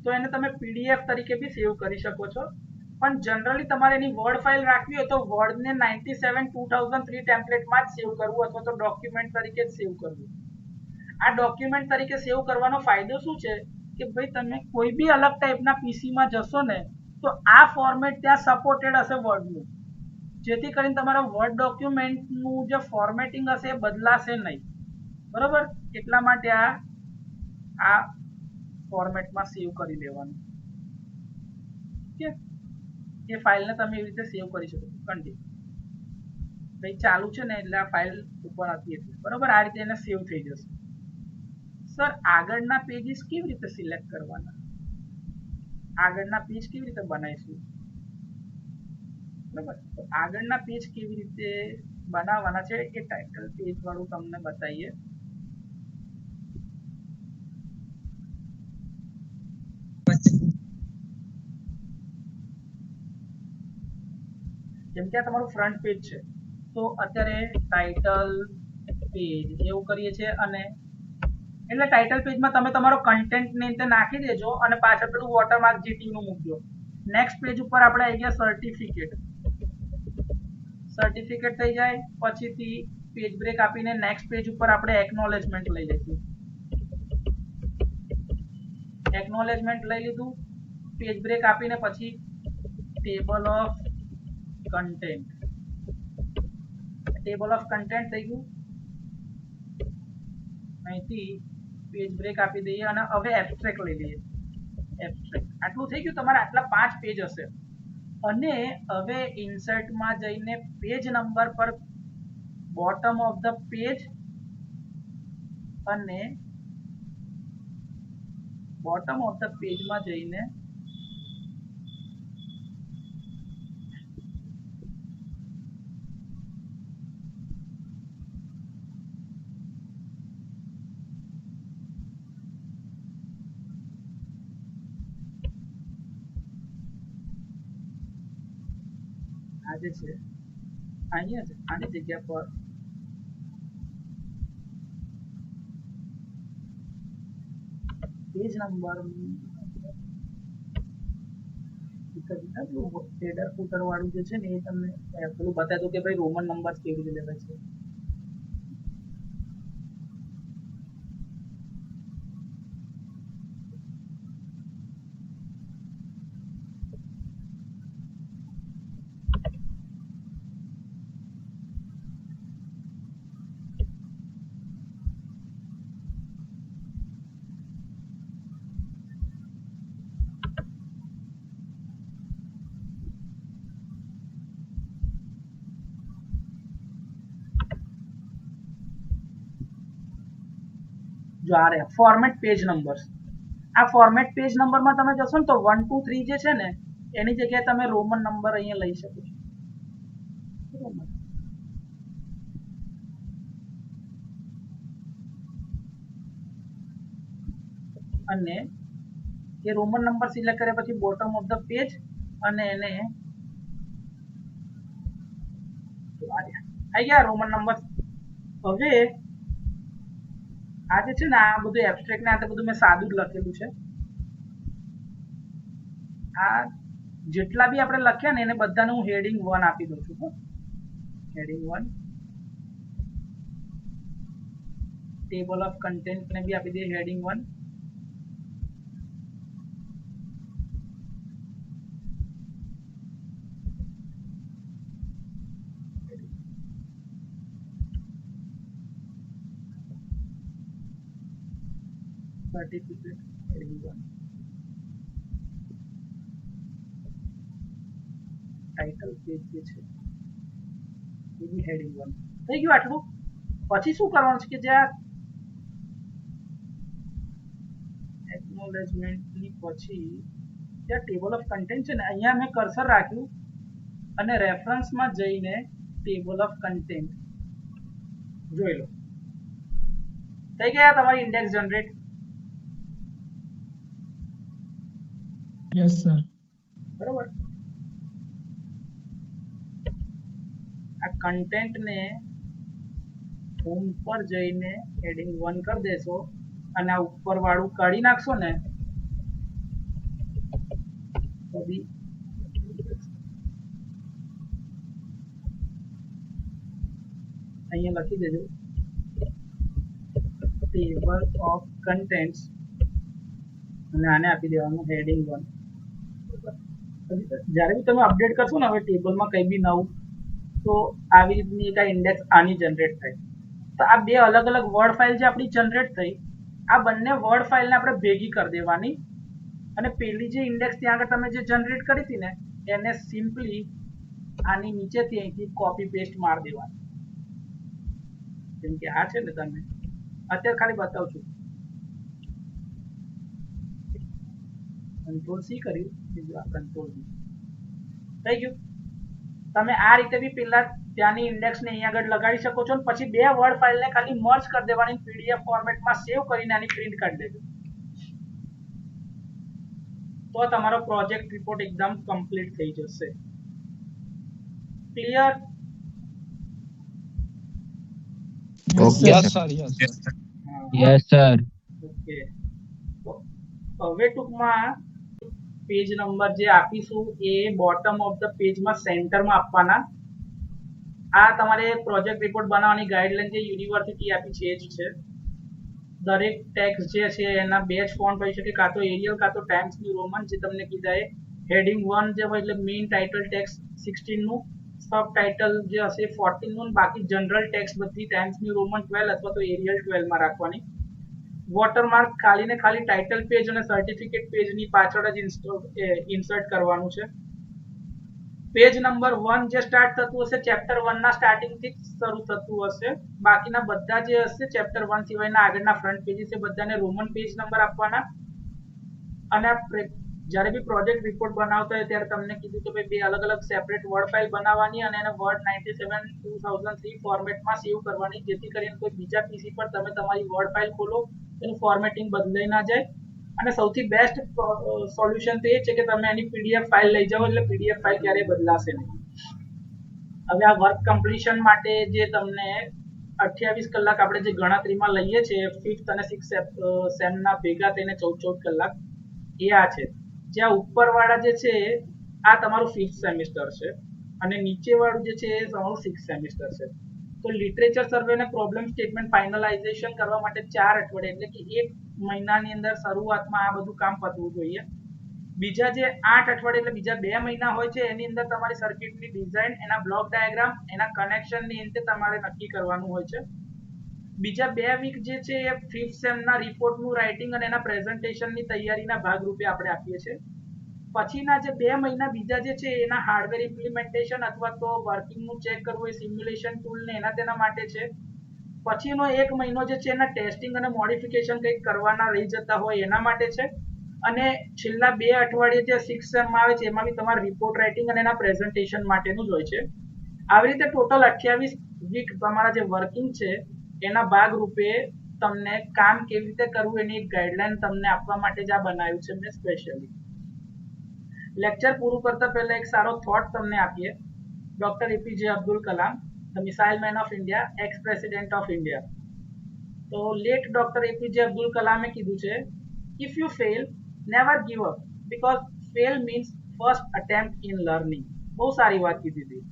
તો એને તમે પીડીએફ તરીકે બી સેવ કરી શકો છો. પણ જનરલી તમારે એની વર્ડ ફાઇલ રાખવી હોય તો વર્ડને 97/2003 ટેમ્પલેટમાં જ સેવ કરવું, અથવા તો ડોક્યુમેન્ટ તરીકે જ સેવ કરવું. આ ડોક્યુમેન્ટ તરીકે સેવ કરવાનો ફાયદો શું છે કે ભાઈ તમે કોઈ બી અલગ ટાઈપના પીસીમાં જશો ને તો આ ફોર્મેટ ત્યાં સપોર્ટેડ હશે વર્ડનું, જેથી કરીને તમારા વર્ડ ડોક્યુમેન્ટનું જે ફોર્મેટિંગ હશે એ બદલાશે નહીં. બરોબર? એટલા માટે આ ફોર્મેટમાં સેવ કરી લેવાનું. ઓકે, એ ફાઇલને તમે એવી રીતે સેવ કરી શકો. કન્ટિન્યુ ભાઈ ચાલુ છે ને, એટલે આ ફાઇલ ઉપર હતી એટલે બરોબર, આ રીતે એને સેવ થઈ જશે. સર આગળના પેજીસ કેવી રીતે સિલેક્ટ કરવાના, આગળના પેજ કેવી રીતે બનાવીશું? બરાબર, તો આગળના પેજ કેવી રીતે બનાવવાના છે એ ટાઇટલ પેજ વાળું તમને બતાવીએ. જેમ કે આ તમારું ફ્રન્ટ પેજ છે, તો અત્યારે ટાઇટલ પેજ એવું કરીએ છીએ અને એટલે ટાઇટલ પેજમાં તમે તમારો કન્ટેન્ટ ને તે નાખી દેજો અને પાછળ પેલું વોટરમાર્ક જીટી નું મૂકજો. નેક્સ્ટ પેજ ઉપર આપણે આવી ગયા સર્ટિફિકેટ થઈ જાય. પછીથી પેજ બ્રેક આપીને નેક્સ્ટ પેજ ઉપર આપણે એકનોલેજમેન્ટ લઈ લઈશું. એકનોલેજમેન્ટ લઈ લીધું. પેજ બ્રેક આપીને પછી ટેબલ ઓફ કન્ટેન્ટ થઈ ગયું. અહીંથી પેજ બ્રેક આપી દઈએ અને હવે એબ્સ્ટ્રેક્ટ લઈ લઈએ. આટલું થઈ ગયું. તમારે આટલા 5 પેજ હશે અને હવે ઇન્સર્ટમાં જઈને પેજ નંબર પર બોટમ ઓફ ધ પેજ અને બોટમ ઓફ ધ પેજમાં જઈને આજે છે અહીંયા છે આની જગ્યા પર પેજ નંબર હેડર ફૂટર વાળું જે છે ને એ તમને પેલું બતાવી દઉં કે ભાઈ રોમન નંબર કેવી રીતે લેવાય છે. જો આ રહ્યા ફોર્મેટ પેજ નંબર્સ. આ ફોર્મેટ પેજ નંબરમાં તમે જશો ને તો 1 2 3 જે છે ને એની જગ્યાએ તમે રોમન નંબર અહીંયા લઈ શકો છો. અને એ રોમન નંબર સિલેક્ટ કર્યા પછી બોટમ ઓફ ધ પેજ અને એને આવી ગયા રોમન નંબર. હવે આ જે છે ને આ બધું એબ્સ્ટ્રેક્ટ ને આ બધું મેં સાદું જ લખેલું છે. આ જેટલા બી આપણે લખ્યા ને એને બધાને હું હેડિંગ 1 આપી દઉં છું. હેડિંગ 1 ટેબલ ઓફ કન્ટેન્ટ ને બી આપી દઈએ heading 1. Certificate heading 1. Title page જે છે એ બી હેડિંગ 1 થઈ ગયું. આટલું પછી શું કરવાનું છે કે જે આ એકનોલેજમેન્ટની પછી જે ટેબલ ઓફ કન્ટેન્ટ છે ને અહીંયા મેં કર્સર રાખ્યું અને રેફરન્સમાં જઈને ટેબલ ઓફ કન્ટેન્ટ જોઈ લો. થઈ ગયા તમારી ઇન્ડેક્સ જનરેટ. Yes sir. બરોબર. આ કન્ટેન્ટ ને હોમ પર જઈને હેડિંગ 1 કરી દેશો અને આ ઉપર વાળું કાઢી નાખશો ને તો બી અહીંયા લખી દેજો ટેબલ ઓફ કન્ટેન્ટ્સ અને આને આપી દેવાનું હેડિંગ 1. જ્યારે બી તમે અપડેટ કરશો ને હવે ટેબલમાં કંઈ બી નવું તો આવી રીતની એક ઇન્ડેક્સ આની જનરેટ થાય. તો આ બે અલગ અલગ વર્ડ ફાઇલ જે આપણી જનરેટ થઈ આ બંને વર્ડ ફાઇલને આપણે ભેગી કરી દેવાની અને પેલી જે ઇન્ડેક્સ ત્યાં આગળ તમે જે જનરેટ કરી હતી ને એને સિમ્પલી આની નીચેથી અહીંથી કોપી પેસ્ટ મારી દેવાની. જેમ કે આ છે ને તમે અત્યારે ખાલી બતાવું છું. કંટ્રોલ સી કર્યું બીજું આ કંટ્રોલ બી થઈ ગયું. તમે આ રીતે બી પેલા ત્યાંની ઇન્ડેક્સને અહીંયા આગળ લગાડી શકો છો. પછી બે વર્ડ ફાઇલને ખાલી મર્જ કરી દેવાની પીડીએફ ફોર્મેટમાં સેવ કરીને આની પ્રિન્ટ કાઢી દેજો તો તમારો પ્રોજેક્ટ રિપોર્ટ એકદમ કમ્પ્લીટ થઈ જશે. Clear? Yes sir. Yes sir. હવે ટૂંકમાં પેજ નંબર જે આપીશું એ બોટમ ઓફ ધ પેજમાં સેન્ટરમાં આપવાના. આ તમારે પ્રોજેક્ટ રિપોર્ટ બનાવવાની ગાઈડલાઈન જે યુનિવર્સિટી આપી છે એ જ છે. દરેક ટેક્સ્ટ જે છે એના બે જ ફોન્ટ હોઈ શકે, કાં તો એરિયલ કાં તો ટાઈમ્સ ન્યુ રોમન, જે તમને કીધા એ હેડિંગ 1 જે હોય એટલે મેઇન ટાઇટલ ટેક્સ્ટ 16 નું, સબ ટાઇટલ જે હશે 14 નું, બાકી જનરલ ટેક્સ્ટ બધી ટાઈમ્સ ન્યુ રોમન 12 અથવા તો એરિયલ 12 માં રાખવાની. વોટરમાર્ક ખાલી ને ખાલી ટાઇટલ પેજ અને સર્ટિફિકેટ પેજની પાછળ જ ઇન્સર્ટ કરવાનું છે. પેજ નંબર 1 જે સ્ટાર્ટ થતું હશે ચેપ્ટર 1 ના સ્ટાર્ટિંગ થી શરૂ થતું હશે. બાકીના બધા જે હશે ચેપ્ટર 1 સિવાયના આગળના ફ્રન્ટ પેજીસ એ બધાને રોમન પેજ નંબર આપવાના. અને જ્યારે બી પ્રોજેક્ટ રિપોર્ટ બનાવતા હોય ત્યારે તમને કીધું કે ભાઈ બે અલગ અલગ સેપરેટ વર્ડ ફાઇલ બનાવવાની અને એને વર્ડ 97 2003 ફોર્મેટમાં સેવ કરવાની, જેથી કરીને કોઈ બીજા પીસી પર તમે તમારી વર્ડ ફાઇલ ખોલો એનું ફોર્મેટિંગ બદલાઈ ના જાય. અને સૌથી બેસ્ટ સોલ્યુશન તો એ છે કે તમે એની પીડીએફ ફાઇલ લઈ જાઓ, એટલે પીડીએફ ફાઇલ ક્યારેય બદલાશે નહીં. હવે આ વર્ક કમ્પ્લીશન માટે જે તમને 28 કલાક આપણે જે ગણતરીમાં લઈએ છીએ 5th અને 6th સેમના ભેગા થઈને 14 કલાક એ આ છે. જ્યાં ઉપરવાળા જે છે આ તમારું 5th સેમિસ્ટર છે અને નીચેવાળું જે છે એ તમારું 6th સેમિસ્ટર છે. તો લિટરેચર સર્વે અને પ્રોબ્લેમ સ્ટેટમેન્ટ ફાઇનલાઇઝેશન કરવા માટે 4 અઠવાડિયા એટલે કે 1 મહિનાની અંદર શરૂઆતમાં આ બધું કામ પતવું જોઈએ. બીજા જે 8 અઠવાડિયા એટલે બીજા 2 મહિના હોય છે એની અંદર તમારી સર્કિટની ડિઝાઇન, એના બ્લોક ડાયાગ્રામ, એના કનેક્શનની અંતે તમારે નક્કી કરવાનું હોય છે. બીજા 2 વીક જે છે એ 5th સેમના રિપોર્ટનું રાઇટિંગ અને એના પ્રેઝન્ટેશનની તૈયારીના ભાગરૂપે આપણે આપીએ છીએ. પછીના જે 2 મહિના બીજા જે છે એના હાર્ડવેર ઇમ્પ્લિમેન્ટેશન અથવા તો વર્કિંગનું ચેક કરવું એ સિમ્યુલેશન ટૂલ ને તેના માટે છે. પછીનો 1 મહિનો જે છે એના ટેસ્ટિંગ અને મોડિફિકેશન કંઈક કરવાના રહી જતા હોય એના માટે છે. અને છેલ્લા 2 અઠવાડિયે જે 6th સેમમાં આવે છે એમાં બી તમારે રિપોર્ટ રાઇટિંગ અને એના પ્રેઝન્ટેશન માટેનું જ હોય છે. આવી રીતે ટોટલ 28 વીક તમારા જે વર્કિંગ છે એના ભાગ રૂપે તમને કામ કેવી રીતે કરવું એની એક ગાઈડલાઈન તમને આપવા માટે જ આ બનાવ્યું છે મેં સ્પેશિયલી. લેક્ચર પૂરું કરતા પહેલા એક સારો થોટ તમને આપીએ. Doctor APJ Abdul Kalam, the missile man of India, x president of India. તો લેટ ડોક્ટર એપીજે અબ્દુલ કલામે કીધું છે, if you fail never give up, because fail means first attempt in learning. બહુ સારી વાત કીધી હતી.